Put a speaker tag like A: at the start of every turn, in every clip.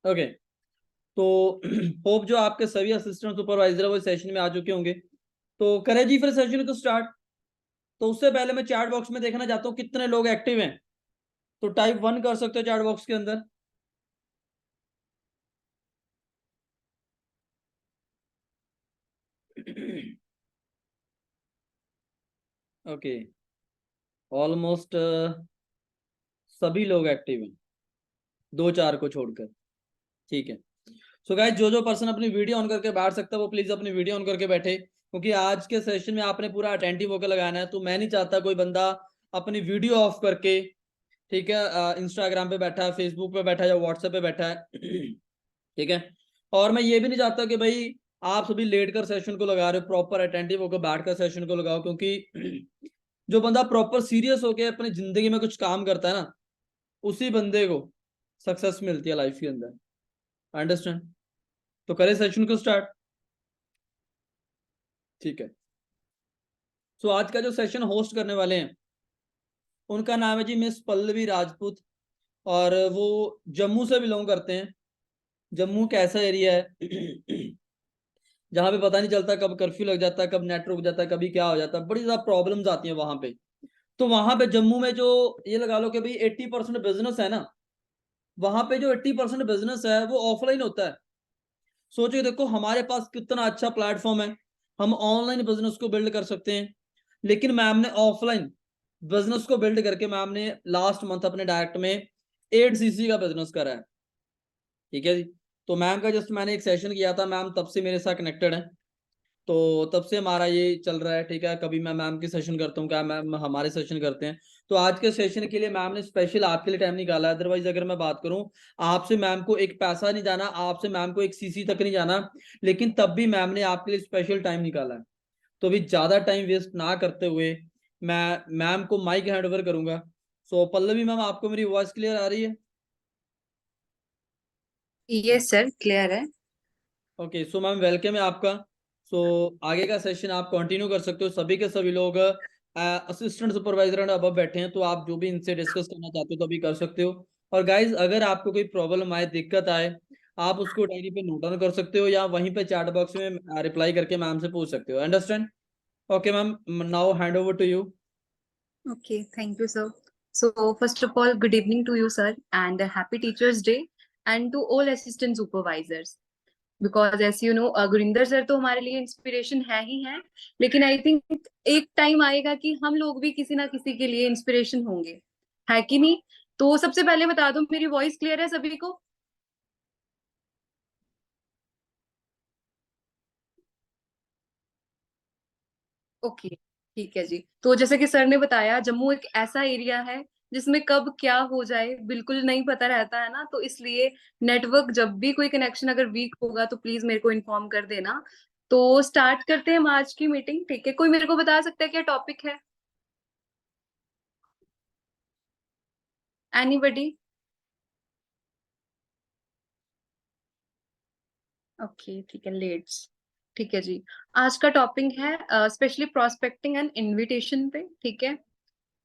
A: Okay, तो hope जो आपके सभी असिस्टेंट सुपरवाइजर है वो सेशन में आ चुके होंगे। तो करें जी फिर सेशन को स्टार्ट। तो उससे पहले मैं चैट बॉक्स में देखना चाहता हूँ कितने लोग एक्टिव हैं। तो टाइप 1 कर सकते हो चैट बॉक्स के अंदर। ओके, ऑलमोस्ट सभी लोग एक्टिव हैं, दो चार को छोड़कर। ठीक है, सो गाइस जो जो पर्सन अपनी वीडियो ऑन करके बैठ सकता है वो प्लीज अपनी वीडियो ऑन करके बैठे, क्योंकि आज के सेशन में आपने पूरा अटेंटिव होकर लगाना है। तो मैं नहीं चाहता कोई बंदा अपनी वीडियो ऑफ करके, ठीक है, इंस्टाग्राम पे बैठा है, फेसबुक पे बैठा है या व्हाट्सएप पे बैठा है। ठीक है, और मैं ये भी नहीं चाहता कि भाई आप सभी लेट कर सेशन को लगा रहे हो, प्रॉपर अटेंटिव होकर बैठ कर सेशन को लगाओ, क्योंकि जो बंदा प्रॉपर सीरियस होकर अपनी जिंदगी में कुछ काम करता है ना, उसी बंदे को सक्सेस मिलती है लाइफ के अंदर। अंडरस्टैंड? तो करें सेशन को स्टार्ट। ठीक है, सो आज का जो सेशन होस्ट करने वाले हैं उनका नाम है जी मिस पल्लवी राजपूत, और वो जम्मू से बिलोंग करते हैं। जम्मू कैसा एरिया है जहाँ पे पता नहीं चलता कब कर्फ्यू लग जाता है, कब नेट रुक जाता है, कभी क्या हो जाता है, बड़ी ज्यादा प्रॉब्लम्स आती हैं वहां पे। तो वहां पे जम्मू में जो, ये लगा लो कि भाई 80% बिजनेस है ना, वहां पे जो 80% बिजनेस है वो ऑफलाइन होता है। सोचिए, देखो हमारे पास कितना अच्छा प्लेटफॉर्म है, हम ऑनलाइन बिजनेस को बिल्ड कर सकते हैं, लेकिन मैम ने ऑफलाइन बिजनेस को बिल्ड करके मैम ने लास्ट मंथ अपने डायरेक्ट में 8 सीसी का बिजनेस करा है। ठीक है जी, तो मैम का जस्ट मैंने एक सेशन किया था, मैम तब से मेरे साथ कनेक्टेड है, तो तब से हमारा ये चल रहा है। ठीक है, कभी मैं मैम की सेशन करता हूँ, क्या मैम हमारे सेशन करते हैं। तो आज के सेशन के लिए मैम ने स्पेशल आपके लिए टाइम निकाला है। अदरवाइज अगर मैं बात करूँ, आपसे मैम को एक पैसा नहीं जाना, आपसे मैम को एक सीसी तक नहीं जाना, लेकिन तब भी मैम ने आपके लिए स्पेशल टाइम निकाला है। तो अभी ज्यादा टाइम वेस्ट ना करते हुए मैं मैम को माइक हैंड ओवर करूंगा। सो पल्लवी मैम, आपको मेरी वॉइस क्लियर आ रही है?
B: यस सर, क्लियर है।
A: ओके, सो मैम वेलकम है आपका। सो आगे का सेशन आप कंटिन्यू कर सकते हो। सभी के सभी लोग असिस्टेंट सुपरवाइजर एंड अबव बैठे हैं, तो आप जो भी इनसे डिस्कस करना चाहते हो तो अभी कर सकते हो। और गाइज अगर आपको कोई प्रॉब्लम आए, दिक्कत आए, आप उसको डायरी पे नोट डाउन कर सकते हो या वहीं पे चैट बॉक्स में रिप्लाई करके मैम से पूछ सकते हो। Understand? Okay ma'am, now hand over to you.
B: Okay, thank you, sir. So, first of all, good evening to you, sir, and a happy Teachers' Day, and to all assistant supervisors. Because as you know, Gurinder sir तो हमारे लिए inspiration है ही है, लेकिन I think एक time आएगा कि हम लोग भी किसी ना किसी के लिए इंस्पिरेशन होंगे, है कि नहीं? तो सबसे पहले बता दो, मेरी वॉइस क्लियर है सभी को? ओके, ठीक है जी। तो जैसे कि सर ने बताया, जम्मू एक ऐसा एरिया है जिसमें कब क्या हो जाए बिल्कुल नहीं पता रहता है ना, तो इसलिए नेटवर्क जब भी कोई कनेक्शन अगर वीक होगा तो प्लीज मेरे को इन्फॉर्म कर देना। तो स्टार्ट करते हैं हम आज की मीटिंग, ठीक है? कोई मेरे को बता सकता है क्या टॉपिक है? एनीबडी? ओके, ठीक है, लेट्स। ठीक है जी। आज का टॉपिक है स्पेशली प्रोस्पेक्टिंग एंड इनविटेशन पे, ठीक है?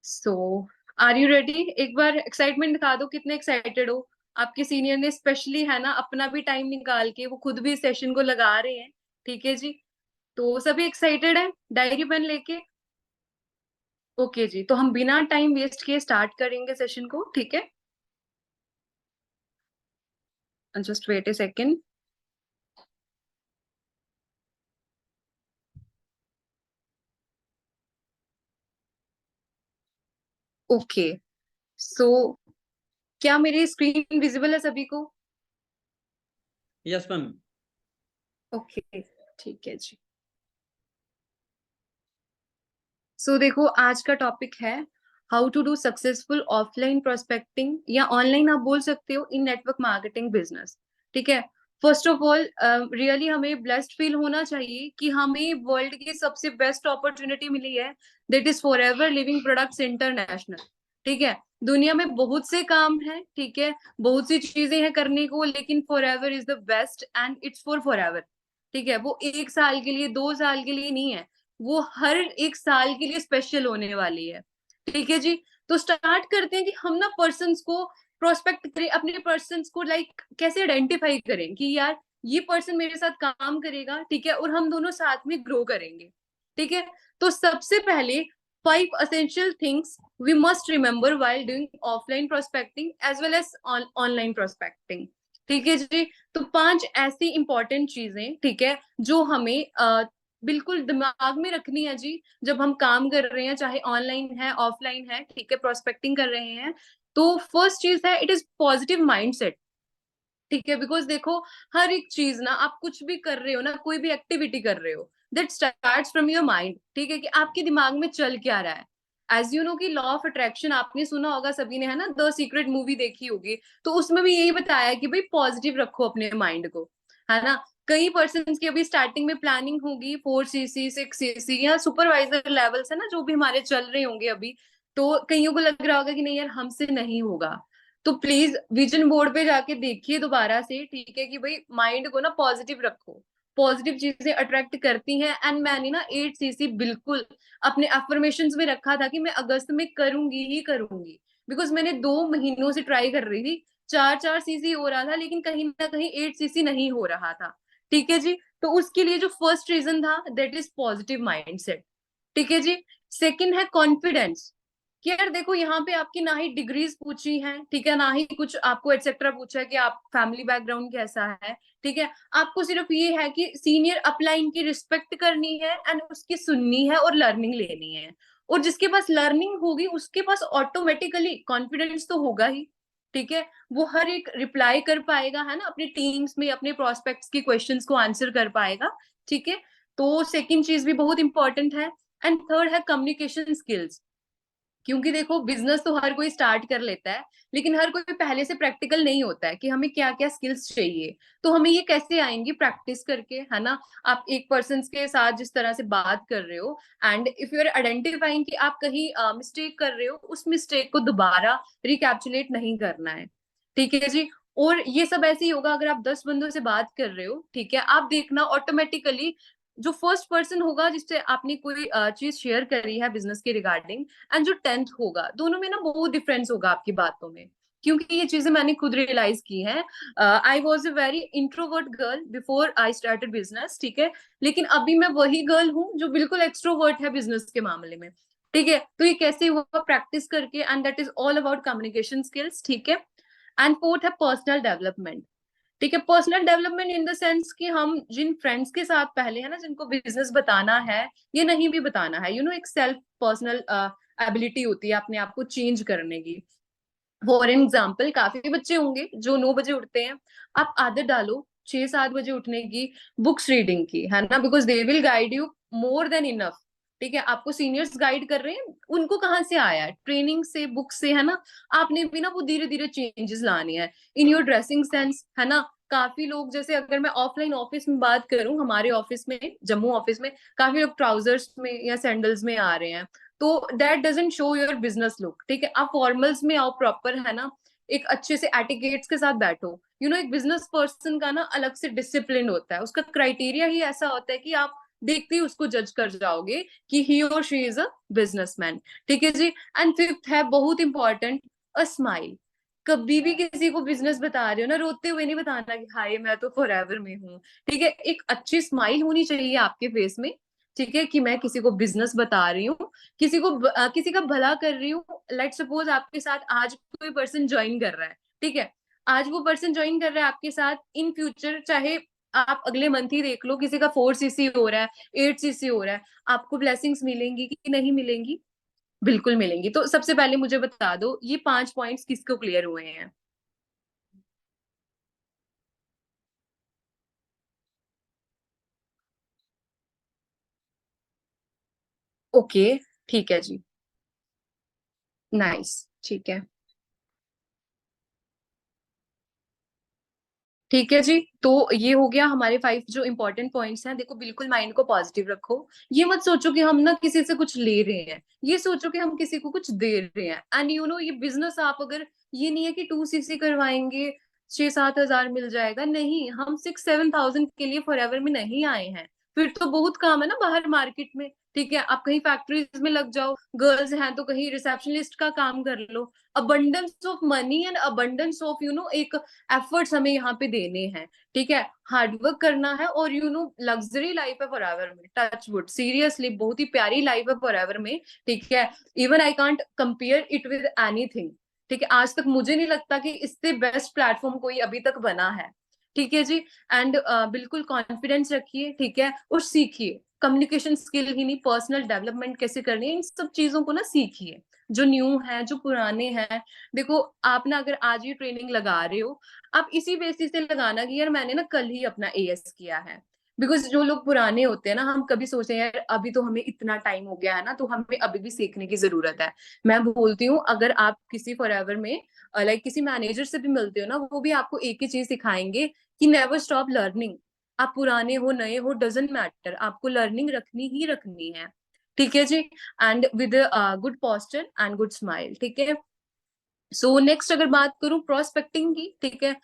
B: सो आर यू रेडी? एक बार एक्साइटमेंट दिखा दो, कितने एक्साइटेड हो। आपके सीनियर ने स्पेशली है ना अपना भी टाइम निकाल के वो खुद भी सेशन को लगा रहे हैं, ठीक है जी? तो सभी एक्साइटेड है, डायरी पेन लेके? ओके जी, तो हम बिना टाइम वेस्ट किए स्टार्ट करेंगे सेशन को, ठीक है? जस्ट वेट ए सेकेंड। ओके, सो क्या मेरी स्क्रीन विजिबल है सभी को?
A: Yes ma'am.
B: ओके, ठीक है जी। सो देखो, आज का टॉपिक है how to do successful offline prospecting, या ऑनलाइन आप बोल सकते हो, इन नेटवर्क मार्केटिंग बिजनेस, ठीक है? फर्स्ट ऑफ ऑल, रियली हमें ब्लेस्ड फील होना चाहिए कि हमें वर्ल्ड की सबसे बेस्ट अपॉर्चुनिटी मिली है, that is for ever living products international, ठीक है? दुनिया में बहुत से काम है, ठीक है, बहुत सी चीजें हैं करने को, लेकिन for ever is the best and it's for ever, ठीक है? वो एक साल के लिए, 2 साल के लिए नहीं है, वो हर एक साल के लिए स्पेशल होने वाली है, ठीक है जी? तो स्टार्ट करते हैं कि हम ना पर्सन्स को प्रोस्पेक्ट करें अपने पर्सन को, लाइक कैसे आइडेंटिफाई करें कि यार ये पर्सन मेरे साथ काम करेगा, ठीक है, और हम दोनों साथ में ग्रो करेंगे, ठीक है। तो सबसे पहले 5 essential things we must remember while doing offline prospecting as well as online prospecting, ठीक है जी। तो 5 ऐसी इंपॉर्टेंट चीजें, ठीक है, जो हमें बिल्कुल दिमाग में रखनी है जी, जब हम काम कर रहे हैं, चाहे ऑनलाइन है ऑफलाइन है, ठीक है, प्रोस्पेक्टिंग कर रहे हैं। तो फर्स्ट चीज है, इट इज पॉजिटिव माइंडसेट, ठीक है। बिकॉज देखो, हर एक चीज ना, आप कुछ भी कर रहे हो ना, कोई भी एक्टिविटी कर रहे हो, that starts from your mind, ठीक है, कि आपके दिमाग में चल क्या रहा है। एज यू नो कि लॉ ऑफ अट्रैक्शन आपने सुना होगा सभी ने, है ना, द सीक्रेट मूवी देखी होगी, तो उसमें भी यही बताया कि भाई पॉजिटिव रखो अपने माइंड को, है ना। कई पर्सन की अभी स्टार्टिंग में प्लानिंग होगी 4cc 6cc या सुपरवाइजर लेवल्स, है ना, जो भी हमारे चल रहे होंगे अभी, तो कईयों को लग रहा होगा कि नहीं यार हमसे नहीं होगा। तो प्लीज विजन बोर्ड पे जाके देखिए दोबारा से, ठीक है, कि भाई माइंड को ना पॉजिटिव रखो, पॉजिटिव चीजें अट्रैक्ट करती हैं। एंड मैंने ना 8cc बिल्कुल अपने अफर्मेशंस में रखा था कि मैं अगस्त में करूंगी ही करूंगी, बिकॉज मैंने 2 महीनों से ट्राई कर रही थी, 4 4cc हो रहा था, लेकिन कहीं ना कहीं 8cc नहीं हो रहा था, ठीक है जी। तो उसके लिए जो फर्स्ट रीजन था, दैट इज पॉजिटिव माइंडसेट, ठीक है जी। सेकंड है कॉन्फिडेंस, कि यार देखो यहाँ पे आपकी ना ही डिग्रीज पूछी हैं, ठीक है, ना ही कुछ आपको एटसेट्रा पूछा है कि आप फैमिली बैकग्राउंड कैसा है, ठीक है। आपको सिर्फ ये है कि सीनियर अपलाइन की रिस्पेक्ट करनी है एंड उसकी सुननी है और लर्निंग लेनी है। और जिसके पास लर्निंग होगी उसके पास ऑटोमेटिकली कॉन्फिडेंस तो होगा ही, ठीक है। वो हर एक रिप्लाई कर पाएगा, है ना, अपनी टीम्स में अपने प्रोस्पेक्ट्स की क्वेश्चंस को आंसर कर पाएगा, ठीक है। तो सेकंड चीज भी बहुत इंपॉर्टेंट है। एंड थर्ड है कम्युनिकेशन स्किल्स, क्योंकि देखो बिजनेस तो हर कोई स्टार्ट कर लेता है, लेकिन हर कोई पहले से प्रैक्टिकल नहीं होता है कि हमें क्या क्या स्किल्स चाहिए। तो हमें ये कैसे आएंगी, प्रैक्टिस करके, है ना। आप एक पर्सन के साथ जिस तरह से बात कर रहे हो, and if you are identifying कि आप कहीं मिस्टेक कर रहे हो, उस मिस्टेक को दोबारा रिकैप्चुलेट नहीं करना है, ठीक है जी। और ये सब ऐसे ही होगा अगर आप 10 बंदों से बात कर रहे हो, ठीक है, आप देखना ऑटोमेटिकली जो फर्स्ट पर्सन होगा जिससे आपने कोई चीज शेयर करी है बिजनेस के रिगार्डिंग, एंड जो 10th होगा, दोनों में ना बहुत डिफरेंस होगा आपकी बातों में। क्योंकि ये चीजें मैंने खुद रियलाइज की हैं। I was a very introvert girl before I started business, ठीक है, लेकिन अभी मैं वही गर्ल हूँ जो बिल्कुल एक्सट्रोवर्ट है बिजनेस के मामले में, ठीक है। तो ये कैसे हुआ, प्रैक्टिस करके, and that is all about communication skills, ठीक है। एंड फोर्थ है पर्सनल डेवलपमेंट, ठीक है। Personal development in the sense कि हम जिन फ्रेंड्स के साथ पहले, है ना, जिनको बिजनेस बताना है या नहीं भी बताना है, यू नो, एक सेल्फ पर्सनल एबिलिटी होती है अपने आप को चेंज करने की। फॉर एग्जाम्पल काफी बच्चे होंगे जो 9 बजे उठते हैं, आप आदत डालो 6 7 बजे उठने की, बुक्स रीडिंग की, है ना, because they will guide you more than enough, ठीक है। आपको सीनियर्स गाइड कर रहे हैं, उनको कहाँ से आया है, ट्रेनिंग से, बुक से, है ना। आपने भी ना वो धीरे धीरे चेंजेस लाने हैं इन योर ड्रेसिंग सेंस, है ना। काफी लोग, जैसे अगर मैं ऑफलाइन ऑफिस में बात करूं, हमारे ऑफिस में, जम्मू ऑफिस में, काफी लोग ट्राउजर्स में या सैंडल्स में आ रहे हैं, तो that doesn't show your business look, ठीक है। आप फॉर्मल्स में आओ प्रॉपर, है ना, एक अच्छे से एटिकेट्स के साथ बैठो। यू नो, एक बिजनेस पर्सन का ना अलग से डिसिप्लिन होता है, उसका क्राइटेरिया ही ऐसा होता है कि आप देखते ही उसको जज कर जाओगे कि ही और शी इज अ बिजनेसमैन, ठीक है जी। एंड फिफ्थ है बहुत इंपॉर्टेंट, अ स्माइल। कभी भी किसी को बिजनेस बता रहे हो ना, रोते हुए नहीं बताना कि हाय मैं तो फॉरएवर में हूँ, ठीक है। एक अच्छी स्माइल होनी चाहिए आपके फेस में, ठीक है, कि मैं किसी को बिजनेस बता रही हूँ, किसी को किसी का भला कर रही हूँ। लेट सपोज आपके साथ आज कोई पर्सन ज्वाइन कर रहा है, ठीक है, आज वो पर्सन ज्वाइन कर रहा है आपके साथ, इन फ्यूचर चाहे आप अगले मंथ ही देख लो, किसी का 4cc हो रहा है, 8cc हो रहा है, आपको ब्लेसिंग्स मिलेंगी कि नहीं मिलेंगी? बिल्कुल मिलेंगी। तो सबसे पहले मुझे बता दो ये 5 पॉइंट्स किसको क्लियर हुए हैं? ओके, ठीक है जी, नाइस, ठीक है, ठीक है जी। तो ये हो गया हमारे 5 जो इंपॉर्टेंट पॉइंट्स हैं। देखो बिल्कुल माइंड को पॉजिटिव रखो, ये मत सोचो कि हम ना किसी से कुछ ले रहे हैं, ये सोचो कि हम किसी को कुछ दे रहे हैं। एंड यू नो ये बिजनेस आप अगर, ये नहीं है कि 2cc करवाएंगे 6 7 हजार मिल जाएगा, नहीं, हम 6 7 थाउजेंड के लिए फॉरएवर में नहीं आए हैं। फिर तो बहुत काम है ना बाहर मार्केट में, ठीक है। आप कहीं फैक्ट्रीज में लग जाओ, गर्ल्स हैं तो कहीं रिसेप्शनिस्ट का काम कर लो। Abundance of money and abundance of एक एफर्ट्स हमें यहाँ पे देने हैं, ठीक है। हार्डवर्क करना है और लग्जरी लाइफ है फॉरएवर में, टच वुड, सीरियसली बहुत ही प्यारी लाइफ है फॉरएवर में, ठीक है। Even I can't compare it with anything, ठीक है। आज तक मुझे नहीं लगता कि इससे बेस्ट प्लेटफॉर्म कोई अभी तक बना है, ठीक है जी। एंड बिल्कुल कॉन्फिडेंस रखिए, ठीक है, और सीखिए। कम्युनिकेशन स्किल ही नहीं, पर्सनल डेवलपमेंट कैसे करनी है, इन सब चीजों को ना सीखिए। जो न्यू है, जो पुराने हैं, देखो आप ना अगर आज ये ट्रेनिंग लगा रहे हो, आप इसी बेसिस से लगाना कि यार मैंने ना कल ही अपना एएस किया है। बिकॉज जो लोग पुराने होते हैं ना, हम कभी सोचते हैं यार अभी तो हमें इतना टाइम हो गया है ना, तो हमें अभी भी सीखने की जरूरत है। मैं बोलती हूँ अगर आप किसी फॉरएवर में लाइक किसी मैनेजर से भी मिलते हो ना, वो भी आपको एक ही चीज सिखाएंगे कि नेवर स्टॉप लर्निंग। आप पुराने हो नए हो डजेंट मैटर, आपको लर्निंग रखनी ही रखनी है, ठीक है जी। And with good posture and good smile, ठीक है। सो नेक्स्ट अगर बात करूं प्रोस्पेक्टिंग की, ठीक है,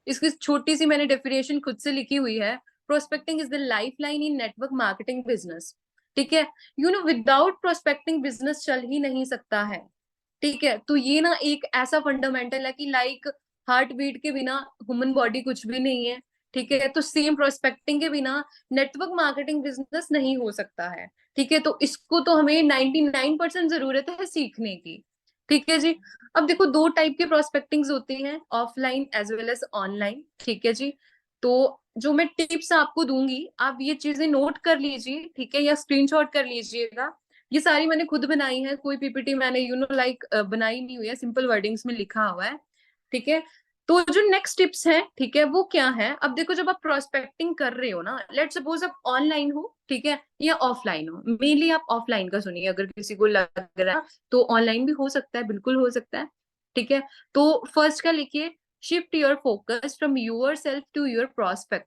B: इसकी छोटी सी मैंने डेफिनेशन खुद से लिखी हुई है। Prospecting is the life line in network marketing business, ठीक है। विदाउट प्रोस्पेक्टिंग बिजनेस चल ही नहीं सकता है, ठीक है। तो ये ना एक ऐसा फंडामेंटल है कि लाइक हार्ट बीट के बिना ह्यूमन बॉडी कुछ भी नहीं है, ठीक है। तो सेम प्रोस्पेक्टिंग के बिना नेटवर्क मार्केटिंग बिजनेस नहीं हो सकता है, ठीक है। तो इसको तो हमें 99% जरूरत है सीखने की, ठीक है जी। अब देखो दो टाइप की प्रोस्पेक्टिंग्स होती हैं, offline as well as online, ठीक है जी। तो जो मैं टिप्स आपको दूंगी, आप ये चीजें नोट कर लीजिए, ठीक है, या स्क्रीनशॉट कर लीजिएगा। ये सारी मैंने खुद बनाई है, कोई पीपीटी मैंने लाइक बनाई नहीं हुई है, सिंपल वर्डिंग्स में लिखा हुआ है, ठीक है। तो जो नेक्स्ट टिप्स हैं, ठीक है, वो क्या है। अब देखो जब आप प्रोस्पेक्टिंग कर रहे हो ना, लेट सपोज आप ऑनलाइन हो, ठीक है, या ऑफलाइन हो, मेनली आप ऑफलाइन का सुनिए, अगर किसी को लग रहा है तो ऑनलाइन भी हो सकता है, बिल्कुल हो सकता है, ठीक है। तो फर्स्ट का लिखिए, shift your focus from yourself to your prospect,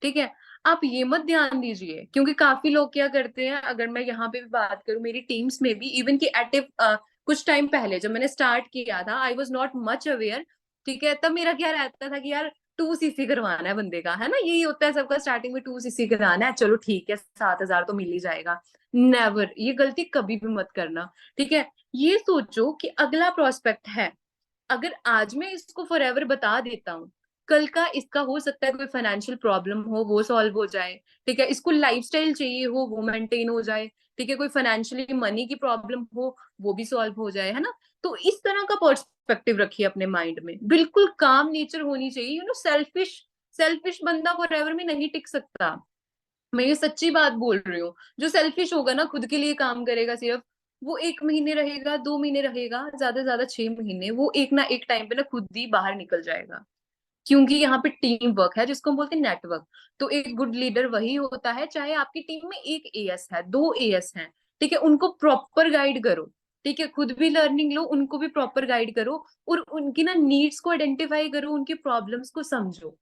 B: ठीक है। आप ये मत ध्यान दीजिए, क्योंकि काफी लोग क्या करते हैं, अगर मैं यहाँ पे भी बात करूं मेरी टीम्स में भी, इवन की एक्टिव कुछ टाइम पहले जब मैंने स्टार्ट किया था, I was not much aware, ठीक है। तब मेरा क्या रहता था कि यार 2 सीसी करवाना है बंदे का, है ना, यही होता है सबका स्टार्टिंग में, 2 सीसी कराना है, चलो ठीक है 7,000 तो मिल ही जाएगा। नेवर, ये गलती कभी भी मत करना, ठीक है। ये सोचो कि अगला प्रोस्पेक्ट है, अगर आज मैं इसको फॉरएवर बता देता हूँ, कल का इसका हो सकता है कोई फाइनेंशियल प्रॉब्लम हो, वो सॉल्व हो जाए, ठीक है। इसको लाइफस्टाइल चाहिए हो, वो मेंटेन हो जाए, ठीक है। कोई फाइनेंशियली मनी की प्रॉब्लम हो, वो भी सॉल्व हो जाए, है ना। तो इस तरह का पर्सपेक्टिव रखिए अपने माइंड में, बिल्कुल काम नेचर होनी चाहिए। सेल्फिश सेल्फिश बंदा फॉरएवर में नहीं टिक सकता, मैं ये सच्ची बात बोल रही हूँ। जो सेल्फिश होगा ना, खुद के लिए काम करेगा सिर्फ, वो 1 महीने रहेगा, 2 महीने रहेगा, ज्यादा से ज्यादा 6 महीने, वो एक ना एक टाइम पे ना खुद ही बाहर निकल जाएगा। क्योंकि यहाँ पे टीम वर्क है, जिसको हम बोलते हैं नेटवर्क। तो एक गुड लीडर वही होता है, चाहे आपकी टीम में एक एएस है, 2 एएस हैं, ठीक है, उनको प्रॉपर गाइड करो, ठीक है। खुद भी लर्निंग लो, उनको भी प्रॉपर गाइड करो, और उनकी ना नीड्स को आइडेंटिफाई करो, उनकी प्रॉब्लम्स को समझो,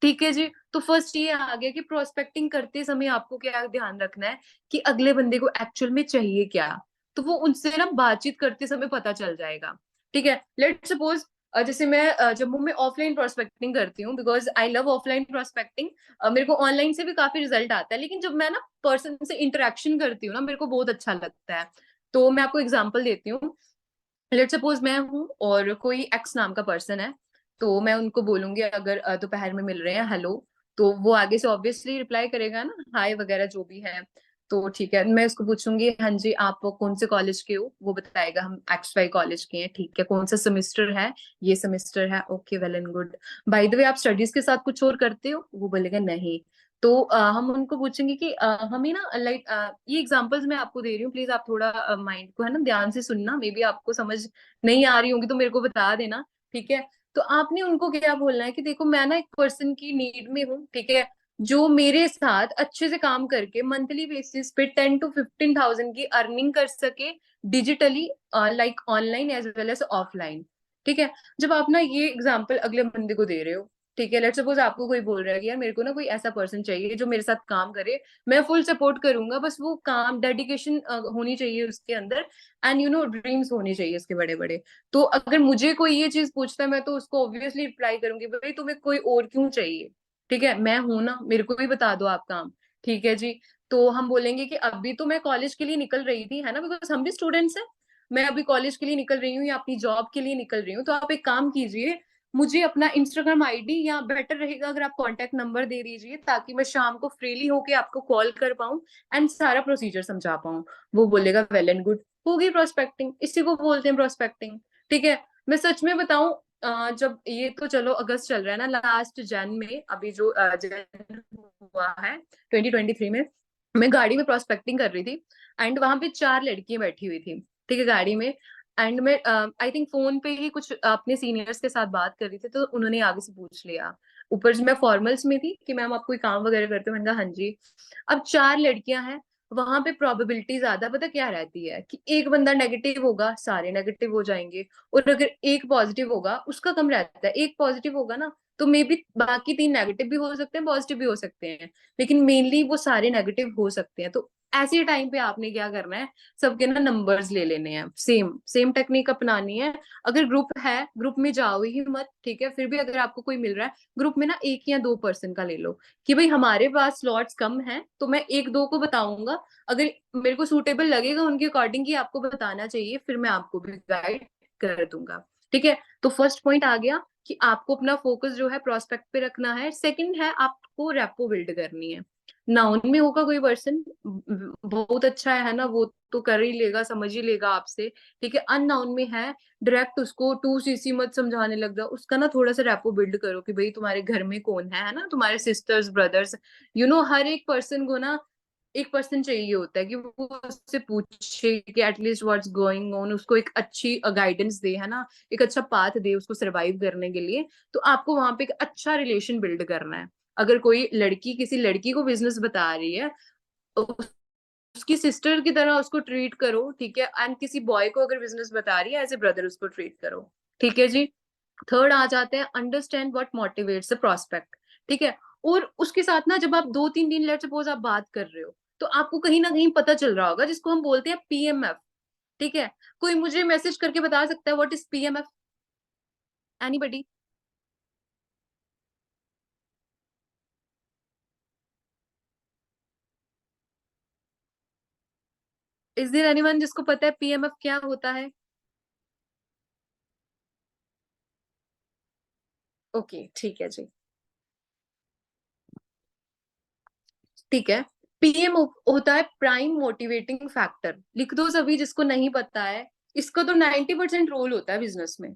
B: ठीक है जी। तो फर्स्ट ये आ गया कि प्रोस्पेक्टिंग करते समय आपको क्या ध्यान रखना है कि अगले बंदे को एक्चुअल में चाहिए क्या। तो वो उनसे ना बातचीत करते समय पता चल जाएगा, ठीक है। लेट सपोज जैसे मैं जम्मू में ऑफलाइन प्रोस्पेक्टिंग करती हूँ, because I love offline prospecting. मेरे को ऑनलाइन से भी काफी रिजल्ट आता है, लेकिन जब मैं ना पर्सन से इंटरेक्शन करती हूँ ना, मेरे को बहुत अच्छा लगता है। तो मैं आपको एग्जाम्पल देती हूँ। लेट सपोज मैं हूँ और कोई एक्स नाम का पर्सन है, तो मैं उनको बोलूंगी अगर दोपहर में मिल रहे हैं, हेलो, तो वो आगे से ऑब्वियसली रिप्लाई करेगा ना, हाय वगैरह जो भी है। तो ठीक है, मैं उसको पूछूंगी, हाँ जी आप कौन से कॉलेज के हो, वो बताएगा हम XY कॉलेज के हैं, ठीक है, कौन सा सेमेस्टर है, ये सेमेस्टर है, okay well and good. By the way आप स्टडीज के साथ कुछ और करते हो, वो बोलेगा नहीं। तो हम उनको पूछेंगे कि हमें ना लाइक ये एग्जांपल्स मैं आपको दे रही हूँ, प्लीज आप थोड़ा माइंड को है ना ध्यान से सुनना, मे बी आपको समझ नहीं आ रही होंगी तो मेरे को बता देना, ठीक है। तो आपने उनको क्या बोलना है कि देखो मैं ना एक पर्सन की नीड में हूँ, ठीक है, जो मेरे साथ अच्छे से काम करके मंथली बेसिस पे 10 to 15 thousand की अर्निंग कर सके, digitally, like online as well as offline, ठीक है। जब आप ना ये एग्जाम्पल अगले बंदे को दे रहे हो, ठीक है, लेट सपोज आपको कोई बोल रहा है कि यार मेरे को ना कोई ऐसा पर्सन चाहिए जो मेरे साथ काम करे, मैं फुल सपोर्ट करूंगा, बस वो काम डेडिकेशन होनी चाहिए उसके अंदर, एंड ड्रीम्स होने चाहिए उसके बड़े बड़े। तो अगर मुझे कोई ये चीज पूछता है, मैं तो उसको ऑब्वियसली रिप्लाई करूंगी, भाई तुम्हें कोई और क्यों चाहिए, ठीक है, मैं हूं ना, मेरे को भी बता दो आप काम, ठीक है जी। तो हम बोलेंगे कि अभी तो मैं कॉलेज के लिए निकल रही थी, है ना, बिकॉज हम भी स्टूडेंट्स हैं। मैं अभी कॉलेज के लिए निकल रही हूँ या अपनी जॉब के लिए निकल रही हूँ, तो आप एक काम कीजिए, मुझे अपना इंस्टाग्राम आईडी, या बेटर रहेगा अगर आप कॉन्टेक्ट नंबर दे दीजिए, ताकि मैं शाम को फ्रीली होके आपको कॉल कर पाऊँ एंड सारा प्रोसीजर समझा पाऊँ। वो बोलेगा वेल एंड गुड, होगी प्रोस्पेक्टिंग, इसी को बोलते हैं प्रोस्पेक्टिंग। ठीक है। मैं सच में बताऊं, जब ये तो चलो अगस्त चल रहा है ना, लास्ट जन में, अभी जो जन हुआ है 2023 में, मैं गाड़ी में प्रोस्पेक्टिंग कर रही थी एंड वहां पे 4 लड़कियां बैठी हुई थी, ठीक है, गाड़ी में। एंड मैं आई थिंक फोन पे ही कुछ अपने सीनियर्स के साथ बात कर रही थी, तो उन्होंने आगे से पूछ लिया। ऊपर से मैं फॉर्मल्स में थी कि मैम आप कोई काम वगैरह करते हो, मैंने कहा हाँ जी। अब 4 लड़कियां हैं, वहां पे प्रोबेबिलिटी ज्यादा पता क्या रहती है कि एक बंदा नेगेटिव होगा, सारे नेगेटिव हो जाएंगे, और अगर एक पॉजिटिव होगा उसका कम रहता है, एक पॉजिटिव होगा ना तो मे बी बाकी 3 नेगेटिव भी हो सकते हैं, पॉजिटिव भी हो सकते हैं, लेकिन मेनली वो सारे नेगेटिव हो सकते हैं। तो ऐसे टाइम पे आपने क्या करना है, सबके ना नंबर्स ले लेने हैं, सेम सेम टेक्निक अपनानी है। अगर ग्रुप है, ग्रुप में जाओ ही मत, ठीक है, फिर भी अगर आपको कोई मिल रहा है ग्रुप में ना, 1 या 2 पर्सन का ले लो, कि भाई हमारे पास स्लॉट्स कम हैं, तो मैं 1-2 को बताऊंगा, अगर मेरे को सूटेबल लगेगा उनके अकॉर्डिंग ही आपको बताना चाहिए, फिर मैं आपको भी गाइड कर दूंगा। ठीक है। तो फर्स्ट पॉइंट आ गया कि आपको अपना फोकस जो है प्रोस्पेक्ट पे रखना है। सेकंड है आपको रेपो बिल्ड करनी है। नाउन में होगा कोई पर्सन बहुत अच्छा है ना, वो तो कर ही लेगा, समझ ही लेगा आपसे। ठीक है। अननाउन में है, डायरेक्ट उसको टू सीसी मत समझाने लग जाओ, उसका ना थोड़ा सा रेपो बिल्ड करो कि भाई तुम्हारे घर में कौन है ना, तुम्हारे सिस्टर्स ब्रदर्स, हर एक पर्सन को ना एक पर्सन चाहिए होता है कि वो उससे पूछे कि एटलीस्ट व्हाट्स गोइंग ऑन, उसको एक अच्छी गाइडेंस दे, है ना, एक अच्छा पाथ दे उसको सरवाइव करने के लिए। तो आपको वहां पे एक अच्छा रिलेशन बिल्ड करना है। अगर कोई लड़की किसी लड़की को बिजनेस बता रही है, तो उसकी सिस्टर की तरह उसको ट्रीट करो, ठीक है। एंड किसी बॉय को अगर बिजनेस बता रही है, एज ए ब्रदर उसको ट्रीट करो। ठीक है जी। थर्ड आ जाते हैं, understand what motivates the prospect. ठीक है। और उसके साथ ना, जब आप 2-3 दिन लेट सपोज आप बात कर रहे हो, तो आपको कहीं ना कहीं पता चल रहा होगा, जिसको हम बोलते हैं पीएमएफ। ठीक है। कोई मुझे मैसेज करके बता सकता है what is PMF? Anybody? Is there anyone जिसको पता है पीएमएफ क्या होता है? ओके, ठीक है जी। ठीक है। पीएम होता है प्राइम मोटिवेटिंग फैक्टर, लिख दो सभी जिसको नहीं पता है। इसका तो 90% रोल होता है बिजनेस में।